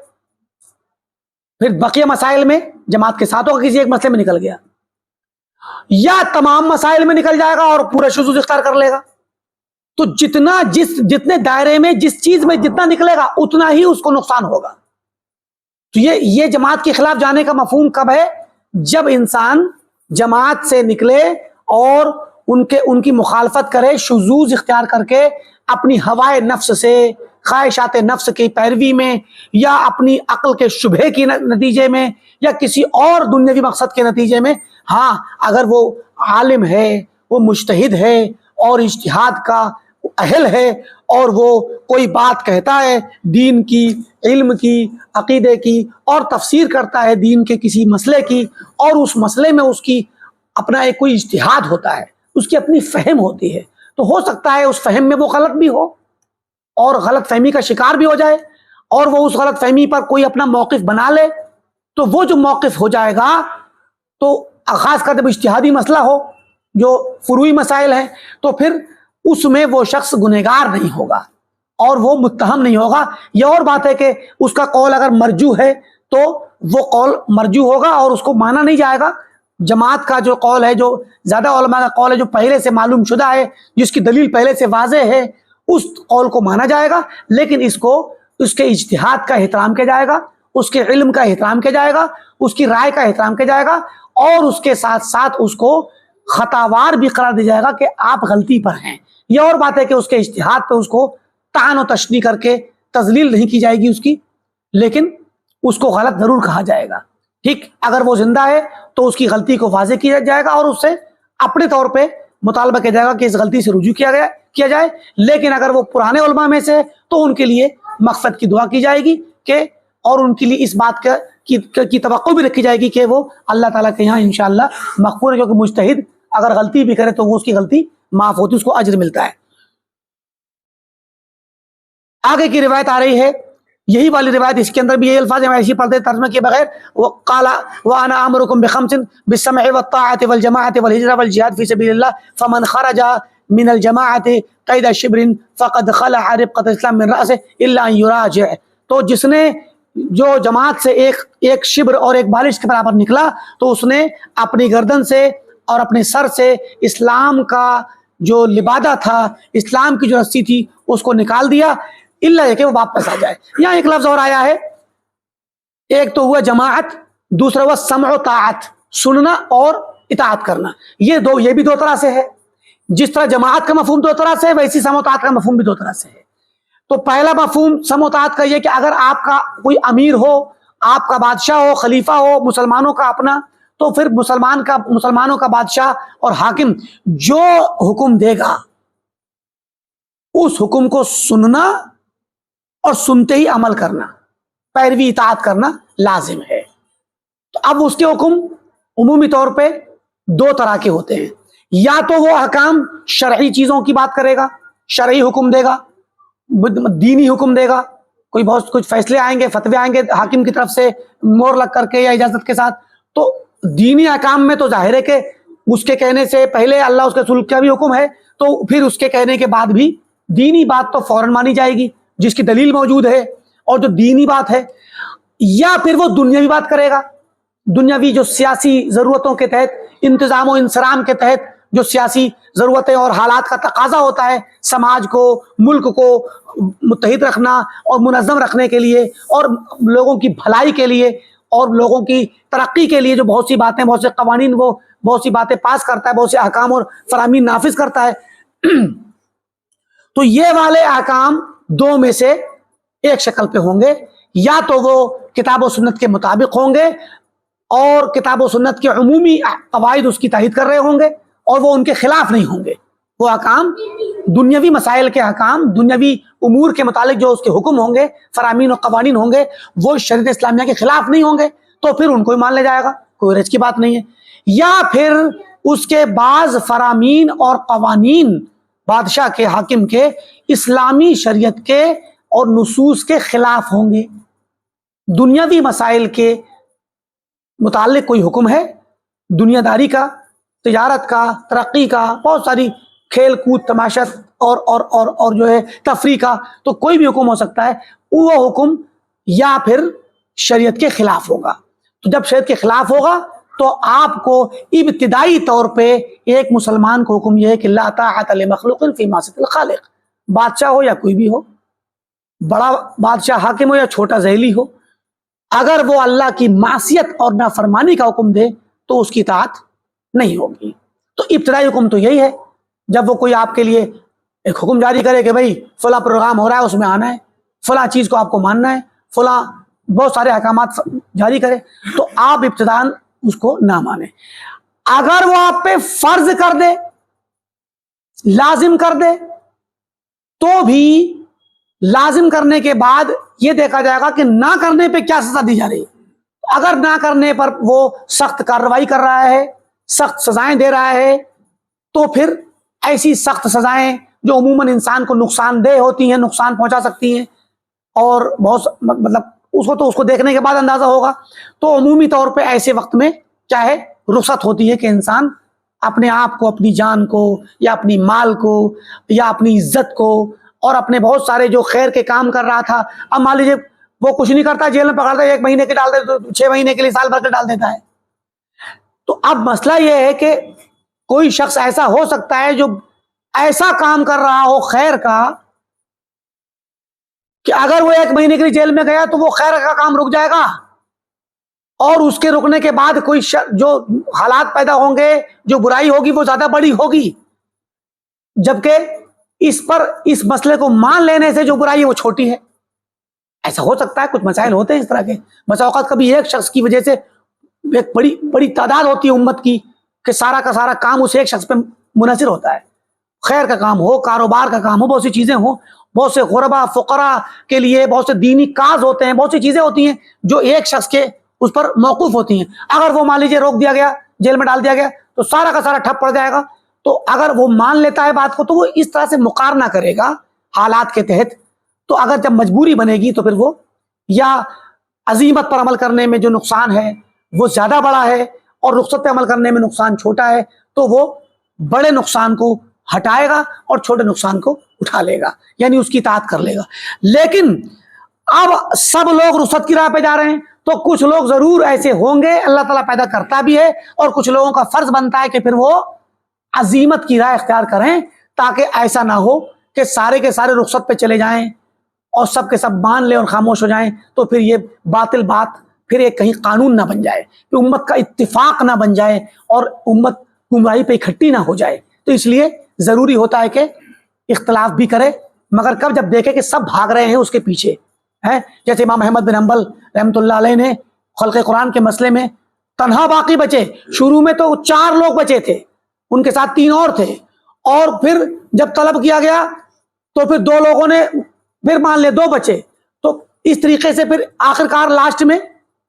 پھر بقیہ مسائل میں جماعت کے ساتھ ہوگا، کسی ایک مسئلے میں نکل گیا، یا تمام مسائل میں نکل جائے گا اور پورا شذوذ اختیار کر لے گا۔ تو جتنے دائرے میں جس چیز میں جتنا نکلے گا اتنا ہی اس کو نقصان ہوگا۔ تو یہ جماعت کے خلاف جانے کا مفہوم کب ہے؟ جب انسان جماعت سے نکلے اور ان کی مخالفت کرے، شذوذ اختیار کر کے اپنی ہوائے نفس سے، خواہشات نفس کی پیروی میں، یا اپنی عقل کے شبہے کے نتیجے میں، یا کسی اور دنیاوی مقصد کے نتیجے میں۔ ہاں، اگر وہ عالم ہے، وہ مجتہد ہے اور اجتہاد کا اہل ہے، اور وہ کوئی بات کہتا ہے دین کی، علم کی، عقیدے کی، اور تفسیر کرتا ہے دین کے کسی مسئلے کی، اور اس مسئلے میں اس کی اپنا ایک کوئی اجتہاد ہوتا ہے، اس کی اپنی فہم ہوتی ہے، تو ہو سکتا ہے اس فہم میں وہ غلط بھی ہو اور غلط فہمی کا شکار بھی ہو جائے، اور وہ اس غلط فہمی پر کوئی اپنا موقف بنا لے، تو وہ جو موقف ہو جائے گا، تو خاص کر جب اجتہادی مسئلہ ہو جو فروعی مسائل ہیں، تو پھر اس میں وہ شخص گنہگار نہیں ہوگا اور وہ متہم نہیں ہوگا۔ یہ اور بات ہے کہ اس کا قول اگر مرجوح ہے تو وہ قول مرجوح ہوگا اور اس کو مانا نہیں جائے گا۔ جماعت کا جو قول ہے، جو زیادہ علماء کا قول ہے، جو پہلے سے معلوم شدہ ہے، جس کی دلیل پہلے سے واضح ہے، اس قول کو مانا جائے گا، لیکن اس کے اجتہاد کا احترام کیا جائے گا، اس کے علم کا احترام کیا جائے گا، اس کی رائے کا احترام کیا جائے گا، اور اس کے ساتھ ساتھ اس کو خطاوار بھی قرار دیا جائے گا کہ آپ غلطی پر ہیں۔ یہ اور بات ہے کہ اس کے اجتہاد پہ اس کو طعن و تشنیع کر کے تذلیل نہیں کی جائے گی اس کی، لیکن اس کو غلط ضرور کہا جائے گا۔ ٹھیک، اگر وہ زندہ ہے تو اس کی غلطی کو واضح کیا جائے گا اور اس سے اپنے طور پہ مطالبہ کیا جائے گا کہ اس غلطی سے رجوع کیا جائے. لیکن اگر وہ پرانے علماء میں سے تو ان کے لیے مغفرت کی دعا کی جائے گی کہ، اور ان کے لیے اس بات کی توقع بھی رکھی جائے گی کہ وہ اللہ تعالیٰ کے یہاں انشاءاللہ مغفور ہے، کیونکہ مجتہد اگر غلطی بھی کرے تو وہ اس کی غلطی معاف ہوتی ہے، اس کو اجر ملتا ہے. آگے کی روایت آ رہی ہے، یہی والی روایت، اس کے اندر بھی یہی الفاظ ہیں، ایسی پڑھتے ترجمہ کیے بغیر. وقال وانا امركم بخمس بالسمع والطاعه والجماعه والهجره والجهاد في سبيل الله فمن خرج من الجماعه قيد شبر فقد خلع ربقه الاسلام من راسه الا ان يراجع. تو جس نے جو جماعت سے ایک شبر اور ایک بالش کے برابر نکلا تو اس نے اپنی گردن سے اور اپنے سر سے اسلام کا جو لبادہ تھا، اسلام کی جو رسی تھی، اس کو نکال دیا، اللہ ہے کہ وہ واپس آ جائے. یہاں ایک لفظ اور آیا ہے، ایک تو ہوا جماعت، دوسرا ہوا سمع و طاعت، سننا اور اطاعت کرنا. یہ بھی دو طرح سے ہے. جس طرح جماعت کا مفہوم دو طرح سے ہے، ویسی سمع و طاعت کا مفہوم بھی دو طرح سے ہے. تو پہلا مفہوم سمع و طاعت کا یہ کہ اگر آپ کا کوئی امیر ہو، آپ کا بادشاہ ہو، خلیفہ ہو مسلمانوں کا اپنا، تو پھر مسلمانوں کا بادشاہ اور حاکم جو حکم دے گا اس حکم کو سننا اور سنتے ہی عمل کرنا، پیروی اطاعت کرنا لازم ہے. تو اب اس کے حکم عمومی طور پہ دو طرح کے ہوتے ہیں. یا تو وہ احکام شرعی چیزوں کی بات کرے گا، شرعی حکم دے گا، دینی حکم دے گا، کوئی بہت کچھ فیصلے آئیں گے، فتوے آئیں گے حاکم کی طرف سے مور لگ کر کے یا اجازت کے ساتھ. تو دینی احکام میں تو ظاہر ہے کہ اس کے کہنے سے پہلے اللہ اس کے رسول کا بھی حکم ہے، تو پھر اس کے کہنے کے بعد بھی دینی بات تو فوراً مانی جائے گی جس کی دلیل موجود ہے اور جو دینی بات ہے. یا پھر وہ دنیاوی بات کرے گا، دنیاوی جو سیاسی ضرورتوں کے تحت، انتظام و انصرام کے تحت جو سیاسی ضرورتیں اور حالات کا تقاضا ہوتا ہے، سماج کو، ملک کو متحد رکھنا اور منظم رکھنے کے لیے اور لوگوں کی بھلائی کے لیے اور لوگوں کی ترقی کے لیے جو بہت سی باتیں، بہت سے قوانین، وہ بہت سی باتیں پاس کرتا ہے، بہت سے احکام اور فرامین نافذ کرتا ہے. تو یہ والے احکام دو میں سے ایک شکل پہ ہوں گے، یا تو وہ کتاب و سنت کے مطابق ہوں گے اور کتاب و سنت کے عمومی قواعد اس کی تائید کر رہے ہوں گے اور وہ ان کے خلاف نہیں ہوں گے. وہ احکام دنیاوی مسائل کے احکام، دنیاوی امور کے متعلق جو اس کے حکم ہوں گے، فرامین و قوانین ہوں گے، وہ شریعت اسلامیہ کے خلاف نہیں ہوں گے، تو پھر ان کو ہی مان لیا جائے گا، کوئی رج کی بات نہیں ہے. یا پھر اس کے بعض فرامین اور قوانین بادشاہ کے، حاکم کے، اسلامی شریعت کے اور نصوص کے خلاف ہوں گے. دنیاوی مسائل کے متعلق کوئی حکم ہے، دنیا داری کا، تجارت کا، ترقی کا، بہت ساری کھیل کود تماشت اور جو ہے تفریح کا، تو کوئی بھی حکم ہو سکتا ہے. وہ حکم یا پھر شریعت کے خلاف ہوگا. تو جب شریعت کے خلاف ہوگا تو آپ کو ابتدائی طور پہ ایک مسلمان کو حکم یہ ہے کہ لا طاعت لمخلوق فی معصیۃ الخالق. بادشاہ ہو یا کوئی بھی ہو، بڑا بادشاہ حاکم ہو یا چھوٹا ذیلی ہو، اگر وہ اللہ کی معصیت اور نافرمانی کا حکم دے تو اس کی اطاعت نہیں ہوگی. تو ابتدائی حکم تو یہی ہے. جب وہ کوئی آپ کے لیے ایک حکم جاری کرے کہ بھائی فلاں پروگرام ہو رہا ہے، اس میں آنا ہے، فلاں چیز کو آپ کو ماننا ہے، فلاں بہت سارے احکامات جاری کرے، تو آپ ابتداً اس کو نہ مانیں. اگر وہ آپ پہ فرض کر دے، لازم کر دے، تو بھی لازم کرنے کے بعد یہ دیکھا جائے گا کہ نہ کرنے پہ کیا سزا دی جا رہی ہے. اگر نہ کرنے پر وہ سخت کارروائی کر رہا ہے، سخت سزائیں دے رہا ہے، تو پھر ایسی سخت سزائیں جو عموماً انسان کو نقصان دہ ہوتی ہیں، نقصان پہنچا سکتی ہیں، اور بہت مطلب اس کو دیکھنے کے بعد اندازہ ہوگا. تو عمومی طور پہ ایسے وقت میں چاہے رخصت ہوتی ہے کہ انسان اپنے آپ کو، اپنی جان کو یا اپنی مال کو یا اپنی عزت کو اور اپنے بہت سارے جو خیر کے کام کر رہا تھا، اب مان لیجیے وہ کچھ نہیں کرتا، جیل میں پکڑتا ہے، 1 مہینے کے ڈال دیتا، 6 مہینے کے لیے، سال بھر کے ڈال دیتا ہے. تو اب مسئلہ یہ ہے کہ کوئی شخص ایسا ہو سکتا ہے جو ایسا کام کر رہا ہو خیر کا کہ اگر وہ 1 مہینے کے لیے جیل میں گیا تو وہ خیر کا کام رک جائے گا، اور اس کے رکنے کے بعد کوئی جو حالات پیدا ہوں گے، جو برائی ہوگی وہ زیادہ بڑی ہوگی، جبکہ اس مسئلے کو مان لینے سے جو برائی ہے وہ چھوٹی ہے. ایسا ہو سکتا ہے، کچھ مسائل ہوتے ہیں اس طرح کے. بسا اوقات کبھی ایک شخص کی وجہ سے ایک بڑی بڑی تعداد ہوتی ہے امت کی کہ سارا کا سارا کام اس ایک شخص پہ منحصر ہوتا ہے، خیر کا کام ہو، کاروبار کا کام ہو، بہت سی چیزیں ہوں، بہت سے غربا فقراء کے لیے بہت سے دینی کاز ہوتے ہیں، بہت سی چیزیں ہوتی ہیں جو ایک شخص کے اس پر موقوف ہوتی ہیں. اگر وہ مان لیجیے روک دیا گیا، جیل میں ڈال دیا گیا تو سارا کا سارا ٹھپ پڑ جائے گا. تو اگر وہ مان لیتا ہے بات کو تو وہ اس طرح سے مقارنہ کرے گا حالات کے تحت. تو اگر جب مجبوری بنے گی تو پھر وہ یا عزیمت پر عمل کرنے میں جو نقصان ہے وہ زیادہ بڑا ہے اور رخصت پہ عمل کرنے میں نقصان چھوٹا ہے تو وہ بڑے نقصان کو ہٹائے گا اور چھوٹے نقصان کو اٹھا لے گا، یعنی اس کی اطاعت کر لے گا. لیکن اب سب لوگ رخصت کی راہ پہ جا رہے ہیں تو کچھ لوگ ضرور ایسے ہوں گے، اللہ تعالیٰ پیدا کرتا بھی ہے، اور کچھ لوگوں کا فرض بنتا ہے کہ پھر وہ عزیمت کی راہ اختیار کریں تاکہ ایسا نہ ہو کہ سارے کے سارے رخصت پہ چلے جائیں اور سب کے سب مان لیں اور خاموش ہو جائیں. تو پھر یہ باطل بات پھر ایک کہیں قانون نہ بن جائے، کہ امت کا اتفاق نہ بن جائے اور امت گمراہی پہ اکٹھی نہ ہو جائے. تو اس لیے ضروری ہوتا ہے کہ اختلاف بھی کرے، مگر کب؟ جب دیکھے کہ سب بھاگ رہے ہیں اس کے پیچھے ہے. جیسے امام احمد بن حنبل رحمۃ اللہ علیہ نے خلق قرآن کے مسئلے میں تنہا باقی بچے. شروع میں تو 4 لوگ بچے تھے، ان کے ساتھ 3 اور تھے، اور پھر جب طلب کیا گیا تو پھر 2 لوگوں نے پھر مان لے 2 بچے. تو اس طریقے سے پھر آخرکار لاسٹ میں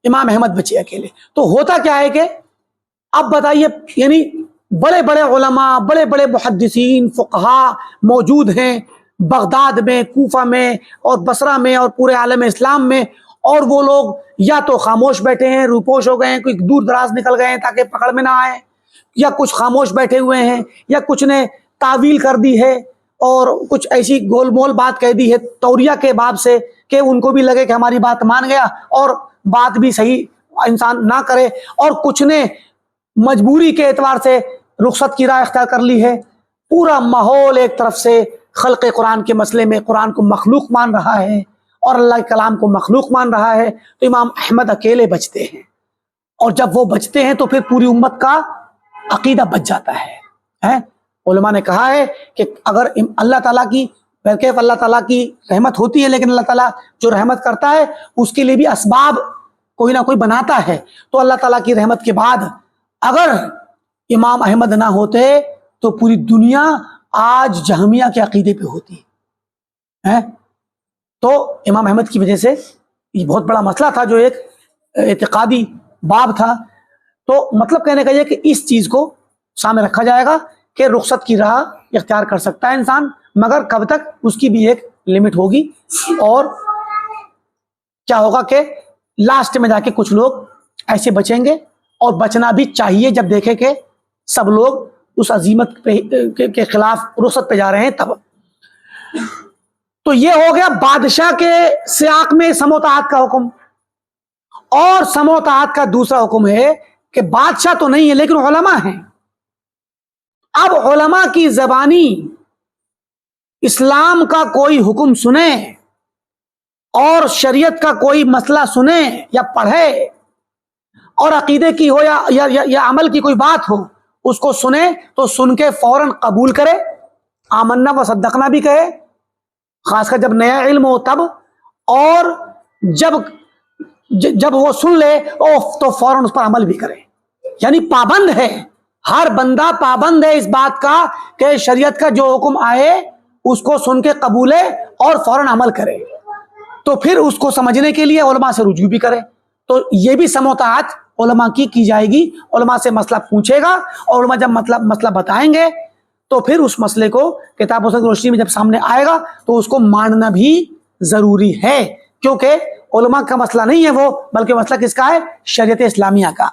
امام احمد بچے اکیلے. تو ہوتا کیا ہے کہ اب بتائیے، یعنی بڑے بڑے علماء، بڑے بڑے محدثین فقہاء موجود ہیں بغداد میں، کوفہ میں اور بصرہ میں اور پورے عالم اسلام میں، اور وہ لوگ یا تو خاموش بیٹھے ہیں، روپوش ہو گئے ہیں، کوئی دور دراز نکل گئے ہیں تاکہ پکڑ میں نہ آئے، یا کچھ خاموش بیٹھے ہوئے ہیں، یا کچھ نے تعویل کر دی ہے اور کچھ ایسی گول مول بات کہہ دی ہے توریہ کے باب سے کہ ان کو بھی لگے کہ ہماری بات مان گیا اور بات بھی صحیح انسان نہ کرے، اور کچھ نے مجبوری کے اعتبار سے رخصت کی راہ اختیار کر لی ہے. پورا ماحول ایک طرف سے خلق قرآن کے مسئلے میں قرآن کو مخلوق مان رہا ہے اور اللہ کے کلام کو مخلوق مان رہا ہے. تو امام احمد اکیلے بچتے ہیں، اور جب وہ بچتے ہیں تو پھر پوری امت کا عقیدہ بچ جاتا ہے. علماء نے کہا ہے کہ اگر اللہ تعالیٰ کی بلکہ اللہ تعالیٰ کی رحمت ہوتی ہے، لیکن اللہ تعالیٰ جو رحمت کرتا ہے اس کے لیے بھی اسباب کوئی نہ کوئی بناتا ہے. تو اللہ تعالیٰ کی رحمت کے بعد اگر امام احمد نہ ہوتے تو پوری دنیا آج جہمیہ کے عقیدے پہ ہوتی ہے. تو امام احمد کی وجہ سے یہ بہت بڑا مسئلہ تھا جو ایک اعتقادی باب تھا. تو مطلب کہنے کا یہ کہ اس چیز کو سامنے رکھا جائے گا کہ رخصت کی راہ اختیار کر سکتا ہے انسان، مگر کب تک؟ اس کی بھی ایک لمٹ ہوگی. اور کیا ہوگا کہ لاسٹ میں جا کے کچھ لوگ ایسے بچیں گے، اور بچنا بھی چاہیے جب دیکھے کہ سب لوگ اس عزیمت کے خلاف رخصت پہ جا رہے ہیں تب. تو یہ ہو گیا بادشاہ کے سیاق میں سموتاعت کا حکم. اور سموتاعت کا دوسرا حکم ہے کہ بادشاہ تو نہیں ہے لیکن علماء ہیں. اب علماء کی زبانی اسلام کا کوئی حکم سنیں اور شریعت کا کوئی مسئلہ سنیں یا پڑھے، اور عقیدے کی ہو یا عمل کی کوئی بات ہو، اس کو سنے تو سن کے فوراً قبول کرے، آمنا و صدقنا بھی کہے، خاص کر جب نیا علم ہو تب. اور جب وہ سن لے تو فوراً اس پر عمل بھی کرے. یعنی پابند ہے، ہر بندہ پابند ہے اس بات کا کہ شریعت کا جو حکم آئے اس کو سن کے قبولے اور فوراً عمل کرے. تو پھر اس کو سمجھنے کے لیے علماء سے رجوع بھی کرے. تو یہ بھی سموتاعت علماء کی جائے گی. علماء سے مسئلہ پوچھے گا اور علماء جب مسئلہ بتائیں گے تو پھر اس مسئلے کو کتاب و سنت کی روشنی میں جب سامنے آئے گا تو اس کو ماننا بھی ضروری ہے، کیونکہ علماء کا مسئلہ نہیں ہے وہ، بلکہ مسئلہ کس کا ہے؟ شریعت اسلامیہ کا.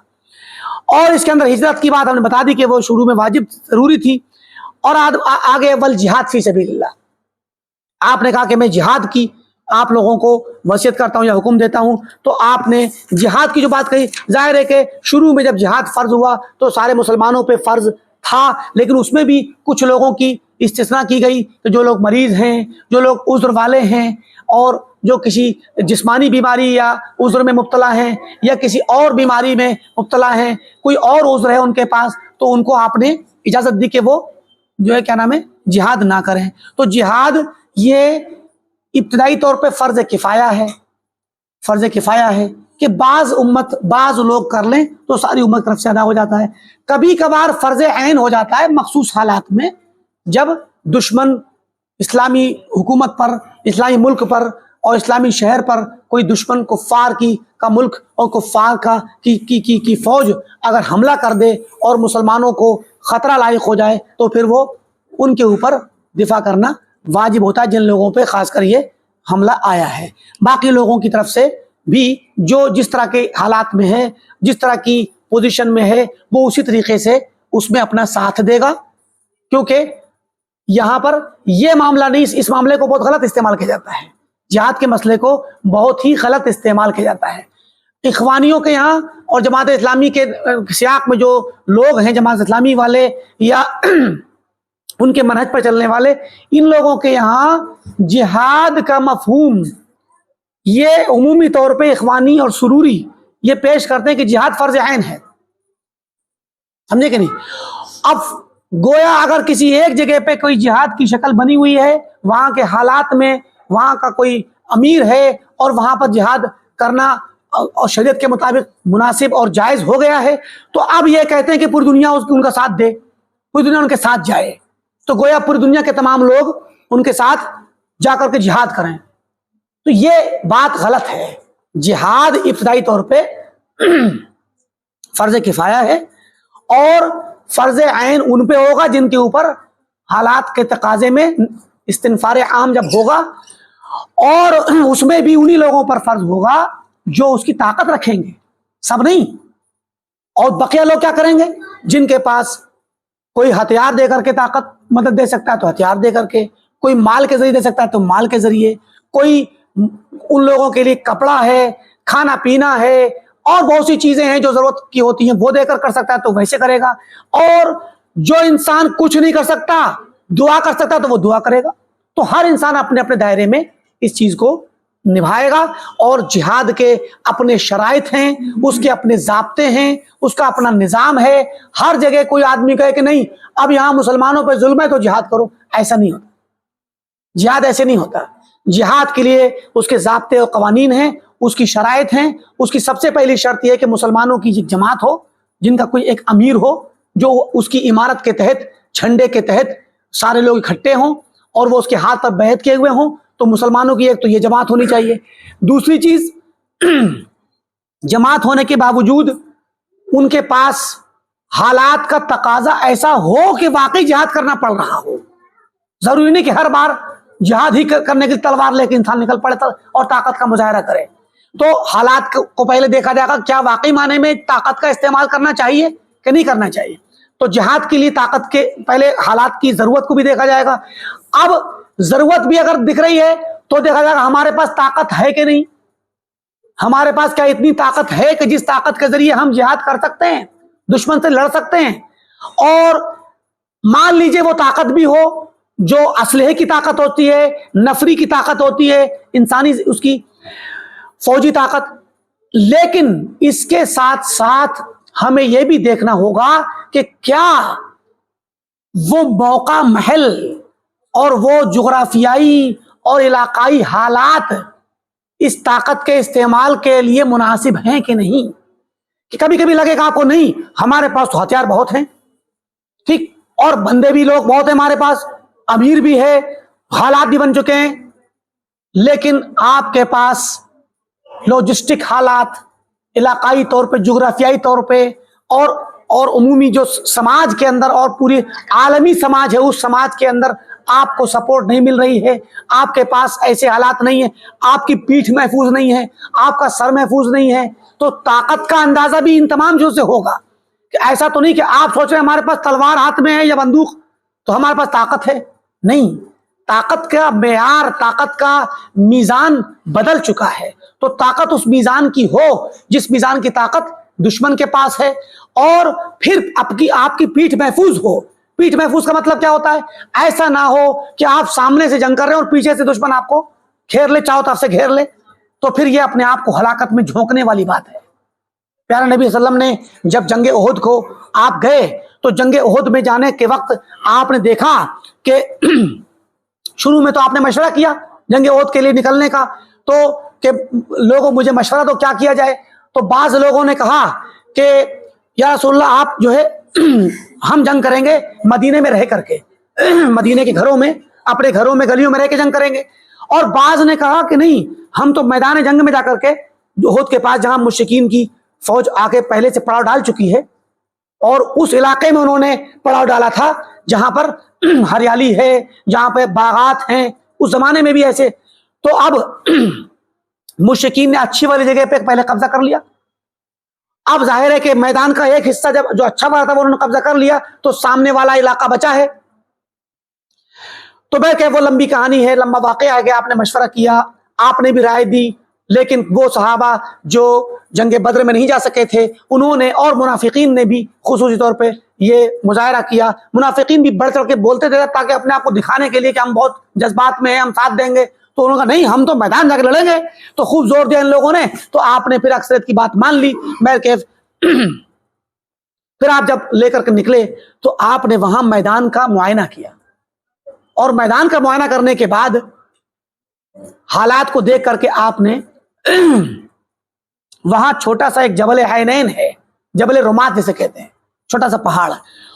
اور اس کے اندر ہجرت کی بات ہم نے بتا دی کہ وہ شروع میں واجب ضروری تھی. اور آگے والجہاد فی سبیل اللہ، آپ نے کہا کہ میں جہاد کی آپ لوگوں کو وصیت کرتا ہوں یا حکم دیتا ہوں. تو آپ نے جہاد کی جو بات کہی، ظاہر ہے کہ شروع میں جب جہاد فرض ہوا تو سارے مسلمانوں پہ فرض تھا، لیکن اس میں بھی کچھ لوگوں کی استثناء کی گئی کہ جو لوگ مریض ہیں، جو لوگ عذر والے ہیں، اور جو کسی جسمانی بیماری یا عذر میں مبتلا ہیں یا کسی اور بیماری میں مبتلا ہیں، کوئی اور عذر ہے ان کے پاس، تو ان کو آپ نے اجازت دی کہ وہ جو ہے کیا نام ہے جہاد نہ کریں. تو جہاد یہ ابتدائی طور پہ فرض کفایہ ہے، فرض کفایہ ہے کہ بعض لوگ کر لیں تو ساری امت طرف سے ادا ہو جاتا ہے. کبھی کبھار فرض عین ہو جاتا ہے مخصوص حالات میں، جب دشمن اسلامی حکومت پر، اسلامی ملک پر اور اسلامی شہر پر کوئی دشمن کفار کا ملک اور کفار کی فوج اگر حملہ کر دے اور مسلمانوں کو خطرہ لاحق ہو جائے تو پھر وہ ان کے اوپر دفاع کرنا واجب ہوتا ہے، جن لوگوں پہ خاص کر یہ حملہ آیا ہے. باقی لوگوں کی طرف سے بھی جو جس طرح کے حالات میں ہے، جس طرح کی پوزیشن میں ہے، وہ اسی طریقے سے اس میں اپنا ساتھ دے گا. کیونکہ یہاں پر یہ معاملہ نہیں، اس معاملے کو بہت غلط استعمال کیا جاتا ہے، جہاد کے مسئلے کو بہت ہی غلط استعمال کیا جاتا ہے. اخوانیوں کے یہاں اور جماعت اسلامی کے سیاق میں جو لوگ ہیں، جماعت اسلامی والے یا ان کے منہج پر چلنے والے، ان لوگوں کے یہاں جہاد کا مفہوم یہ عمومی طور پہ اخوانی اور سروری یہ پیش کرتے ہیں کہ جہاد فرض عین ہے. سمجھے کہ نہیں؟ اب گویا اگر کسی ایک جگہ پہ کوئی جہاد کی شکل بنی ہوئی ہے، وہاں کے حالات میں وہاں کا کوئی امیر ہے اور وہاں پر جہاد کرنا اور شریعت کے مطابق مناسب اور جائز ہو گیا ہے، تو اب یہ کہتے ہیں کہ پوری دنیا ان کا ساتھ دے، پوری دنیا ان کے ساتھ جائے، تو گویا پوری دنیا کے تمام لوگ ان کے ساتھ جا کر کے جہاد کریں. تو یہ بات غلط ہے. جہاد ابتدائی طور پہ فرض کفایہ ہے اور فرض عین ان پہ ہوگا جن کے اوپر حالات کے تقاضے میں استنفار عام جب ہوگا، اور اس میں بھی انہی لوگوں پر فرض ہوگا جو اس کی طاقت رکھیں گے، سب نہیں. اور بقیہ لوگ کیا کریں گے؟ جن کے پاس کوئی ہتھیار دے کر کے طاقت مدد دے سکتا ہے تو ہتھیار دے کر کے، کوئی مال کے ذریعے دے سکتا ہے تو مال کے ذریعے، کوئی ان لوگوں کے لیے کپڑا ہے، کھانا پینا ہے اور بہت سی چیزیں ہیں جو ضرورت کی ہوتی ہیں وہ دے کر سکتا ہے تو ویسے کرے گا. اور جو انسان کچھ نہیں کر سکتا، دعا کر سکتا تو وہ دعا کرے گا. تو ہر انسان اپنے اپنے دائرے میں اس چیز کو نبھائے گا. اور جہاد کے اپنے شرائط ہیں، اس کے اپنے ضابطے ہیں، اس کا اپنا نظام ہے. ہر جگہ کوئی آدمی کہے کہ نہیں اب یہاں مسلمانوں پہ ظلم ہے تو جہاد کرو، ایسا نہیں ہوتا. جہاد ایسے نہیں ہوتا. جہاد کے لیے اس کے ضابطے اور قوانین ہیں، اس کی شرائط ہیں. اس کی سب سے پہلی شرط یہ ہے کہ مسلمانوں کی ایک جماعت ہو، جن کا کوئی ایک امیر ہو، جو اس کی عمارت کے تحت، جھنڈے کے تحت سارے لوگ اکٹھے ہوں اور وہ اس کے ہاتھ پر بیعت کیے ہوئے ہوں. تو مسلمانوں کی ایک تو یہ جماعت ہونی چاہیے. دوسری چیز، جماعت ہونے کے باوجود ان کے پاس حالات کا تقاضا ایسا ہو کہ واقعی جہاد کرنا پڑ رہا ہو. ضروری نہیں کہ ہر بار جہاد ہی کرنے کی تلوار لے کے انسان نکل پڑے اور طاقت کا مظاہرہ کرے. تو حالات کو پہلے دیکھا جائے گا، کیا واقعی معنی میں طاقت کا استعمال کرنا چاہیے کہ نہیں کرنا چاہیے. تو جہاد کے لیے طاقت کے پہلے حالات کی ضرورت کو بھی دیکھا جائے گا. اب ضرورت بھی اگر دکھ رہی ہے تو دیکھا جائے گا ہمارے پاس طاقت ہے کہ نہیں. ہمارے پاس کیا اتنی طاقت ہے کہ جس طاقت کے ذریعے ہم جہاد کر سکتے ہیں، دشمن سے لڑ سکتے ہیں. اور مان لیجئے وہ طاقت بھی ہو جو اسلحے کی طاقت ہوتی ہے، نفری کی طاقت ہوتی ہے، انسانی اس کی فوجی طاقت، لیکن اس کے ساتھ ساتھ ہمیں یہ بھی دیکھنا ہوگا کہ کیا وہ موقع محل اور وہ جغرافیائی اور علاقائی حالات اس طاقت کے استعمال کے لیے مناسب ہیں کہ نہیں. کہ کبھی کبھی لگے گا آپ کو نہیں ہمارے پاس تو ہتھیار بہت ہیں، ٹھیک، اور بندے بھی لوگ بہت ہیں ہمارے پاس، امیر بھی ہے، حالات بھی بن چکے ہیں، لیکن آپ کے پاس لاجسٹک حالات، علاقائی طور پہ، جغرافیائی طور پہ اور عمومی جو سماج کے اندر اور پوری عالمی سماج ہے اس سماج کے اندر آپ کو سپورٹ نہیں مل رہی ہے. آپ کے پاس ایسے حالات نہیں ہیں، آپ کی پیٹھ محفوظ نہیں ہے، آپ کا سر محفوظ نہیں ہے. تو طاقت کا اندازہ بھی ان تمام چیزوں سے ہوگا. کہ ایسا تو نہیں کہ آپ سوچ رہے ہیں ہمارے پاس تلوار ہاتھ میں ہے یا بندوق تو ہمارے پاس طاقت ہے. نہیں، طاقت کا معیار، طاقت کا میزان بدل چکا ہے. تو طاقت اس میزان کی ہو جس میزان کی طاقت دشمن کے پاس ہے، اور پھر آپ کی پیٹھ محفوظ ہو. پیٹھ محفوظ کا مطلب کیا ہوتا ہے؟ ایسا نہ ہو کہ آپ سامنے سے جنگ کر رہے ہیں اور پیچھے سے دشمن آپ کو گھیر لے، چاروں طرف سے گھیر لے، تو پھر یہ اپنے آپ کو ہلاکت میں جھونکنے والی بات ہے. پیارے نبی صلی اللہ علیہ وسلم نے جب جنگ احد کو آپ گئے تو جنگ احد میں جانے کے وقت آپ نے دیکھا کہ شروع میں تو آپ نے مشورہ کیا جنگ احد کے لیے نکلنے کا، تو کہ لوگوں مجھے مشورہ دو کیا کیا جائے. تو بعض لوگوں نے کہا کہ یا رسول اللہ آپ جو ہے ہم جنگ کریں گے مدینے میں رہ کر کے, مدینے کے گھروں میں, اپنے گھروں میں گلیوں میں رہ کے جنگ کریں گے. اور بعض نے کہا کہ نہیں, ہم تو میدان جنگ میں جا کر کے احد کے پاس جہاں مشرکین کی فوج آ کے پہلے سے پڑاؤ ڈال چکی ہے, اور اس علاقے میں انہوں نے پڑاؤ ڈالا تھا جہاں پر ہریالی ہے, جہاں پہ باغات ہیں, اس زمانے میں بھی ایسے. تو اب مشرکین نے اچھی والی جگہ پہ پہلے قبضہ کر لیا. اب ظاہر ہے کہ میدان کا ایک حصہ جب جو اچھا والا تھا وہ انہوں نے قبضہ کر لیا, تو سامنے والا علاقہ بچا ہے. تو کہ وہ لمبی کہانی ہے, لمبا واقعہ ہے کہ آپ نے مشورہ کیا, آپ نے بھی رائے دی, لیکن وہ صحابہ جو جنگ بدر میں نہیں جا سکے تھے انہوں نے, اور منافقین نے بھی خصوصی طور پہ یہ مظاہرہ کیا. منافقین بھی بڑھ چڑھ کے بولتے تھے تاکہ اپنے آپ کو دکھانے کے لیے کہ ہم بہت جذبات میں ہیں, ہم ساتھ دیں گے. تو انہوں نے کہا نہیں, ہم تو میدان جا کے لڑیں گے. تو خوب زور دیا ان لوگوں نے. تو آپ نے پھر اکثریت کی بات مان لی. پھر آپ جب لے کر کے نکلے تو آپ نے وہاں میدان کا معائنہ کیا, اور میدان کا معائنہ کرنے کے بعد حالات کو دیکھ کر کے آپ نے وہاں چھوٹا سا ایک جبل عینین ہے, جبل رمات جسے کہتے ہیں, چھوٹا سا پہاڑ,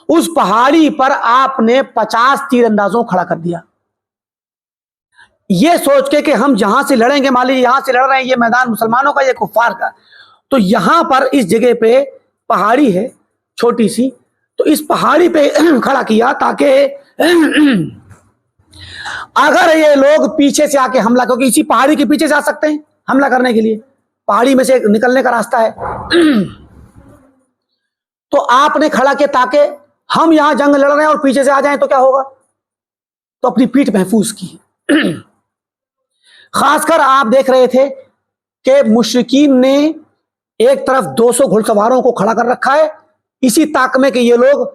اس پہاڑی پر آپ نے 50 تیر اندازوں کھڑا کر دیا, یہ سوچ کے کہ ہم جہاں سے لڑیں گے, مان لیجیے یہاں سے لڑ رہے ہیں, یہ میدان مسلمانوں کا, یہ کفار کا, تو یہاں پر اس جگہ پہ پہاڑی ہے چھوٹی سی, تو اس پہاڑی پہ کھڑا کیا تاکہ اگر یہ لوگ پیچھے سے آ کے حملہ, کیونکہ اسی پہاڑی کے پیچھے سے آ سکتے ہیں حملہ کرنے کے لیے, پہاڑی میں سے نکلنے کا راستہ ہے. تو آپ نے کھڑا کیا تاکہ ہم یہاں جنگ لڑ رہے ہیں اور پیچھے سے آ جائیں تو کیا ہوگا, تو اپنی پیٹھ محفوظ کی. خاص کر آپ دیکھ رہے تھے کہ مشرکین نے ایک طرف 200 گھڑ سواروں کو کھڑا کر رکھا ہے, اسی طاق میں کہ یہ لوگ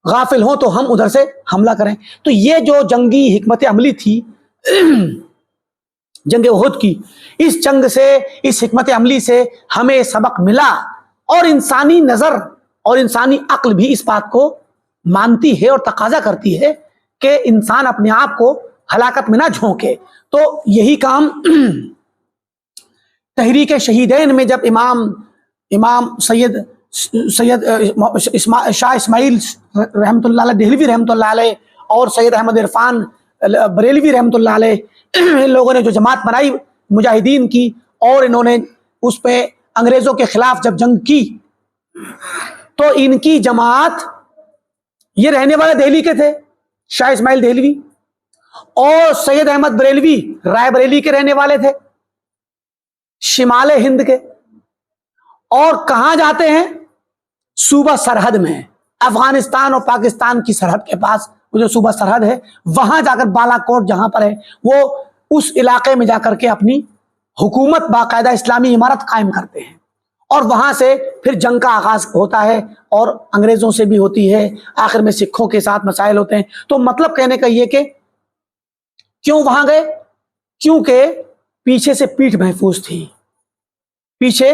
غافل ہوں تو ہم ادھر سے حملہ کریں. تو یہ جو جنگی حکمت عملی تھی جنگ احد کی, اس جنگ سے, اس حکمت عملی سے ہمیں سبق ملا, اور انسانی نظر اور انسانی عقل بھی اس بات کو مانتی ہے اور تقاضا کرتی ہے کہ انسان اپنے آپ کو ہلاکت میں نہ جھونکے. تو یہی کام تحریک شہیدین میں جب امام سید شاہ اسماعیل رحمۃ اللہ علیہ دہلوی رحمۃ اللہ علیہ اور سید احمد عرفان بریلوی رحمۃ اللہ علیہ, ان لوگوں نے جو جماعت بنائی مجاہدین کی, اور انہوں نے اس پہ انگریزوں کے خلاف جب جنگ کی, تو ان کی جماعت, یہ رہنے والے دہلی کے تھے, شاہ اسماعیل دہلوی, اور سید احمد بریلوی رائے بریلی کے رہنے والے تھے, شمال ہند کے. اور کہاں جاتے ہیں, صوبہ سرحد میں, افغانستان اور پاکستان کی سرحد کے پاس وہ جو صوبہ سرحد ہے, وہاں جا کر بالا کوٹ جہاں پر ہے, وہ اس علاقے میں جا کر کے اپنی حکومت باقاعدہ اسلامی عمارت قائم کرتے ہیں, اور وہاں سے پھر جنگ کا آغاز ہوتا ہے, اور انگریزوں سے بھی ہوتی ہے, آخر میں سکھوں کے ساتھ مسائل ہوتے ہیں. تو مطلب کہنے کا یہ کہ کیوں وہاں گئے, کیونکہ پیچھے سے پیٹھ محفوظ تھی, پیچھے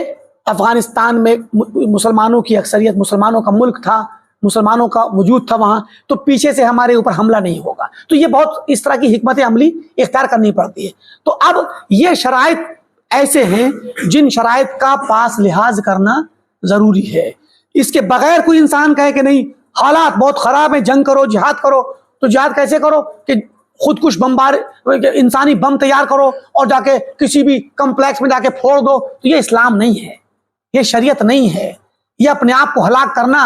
افغانستان میں مسلمانوں کی اکثریت, مسلمانوں کا ملک تھا, مسلمانوں کا وجود تھا وہاں, تو پیچھے سے ہمارے اوپر حملہ نہیں ہوگا. تو یہ بہت اس طرح کی حکمت عملی اختیار کرنی پڑتی ہے. تو اب یہ شرائط ایسے ہیں جن شرائط کا پاس لحاظ کرنا ضروری ہے. اس کے بغیر کوئی انسان کہے کہ نہیں حالات بہت خراب ہیں, جنگ کرو, جہاد کرو, تو جہاد کیسے کرو کہ خود کش انسانی بم تیار کرو اور جا کے کسی بھی کمپلیکس میں جا کے پھوڑ دو, تو یہ اسلام نہیں ہے, یہ شریعت نہیں ہے. یہ اپنے آپ کو ہلاک کرنا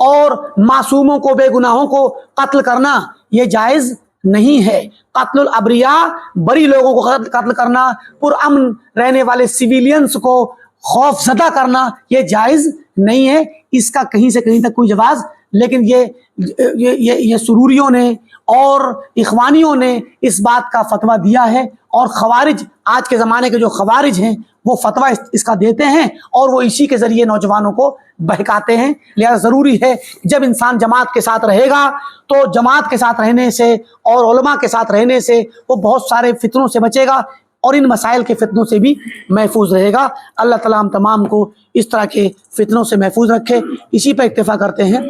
اور معصوموں کو, بے گناہوں کو قتل کرنا یہ جائز نہیں ہے. قتل الابریاء, بری لوگوں کو قتل کرنا, پرامن رہنے والے سویلینز کو خوف زدہ کرنا یہ جائز نہیں ہے. اس کا کہیں سے کہیں تک کوئی جواز, لیکن یہ سروریوں نے اور اخوانیوں نے اس بات کا فتویٰ دیا ہے, اور خوارج, آج کے زمانے کے جو خوارج ہیں وہ فتویٰ اس کا دیتے ہیں, اور وہ اسی کے ذریعے نوجوانوں کو بہکاتے ہیں. لہذا ضروری ہے جب انسان جماعت کے ساتھ رہے گا تو جماعت کے ساتھ رہنے سے اور علماء کے ساتھ رہنے سے وہ بہت سارے فتنوں سے بچے گا, اور ان مسائل کے فتنوں سے بھی محفوظ رہے گا. اللہ تعالیٰ ہم تمام کو اس طرح کے فتنوں سے محفوظ رکھے. اسی پر اکتفا کرتے ہیں.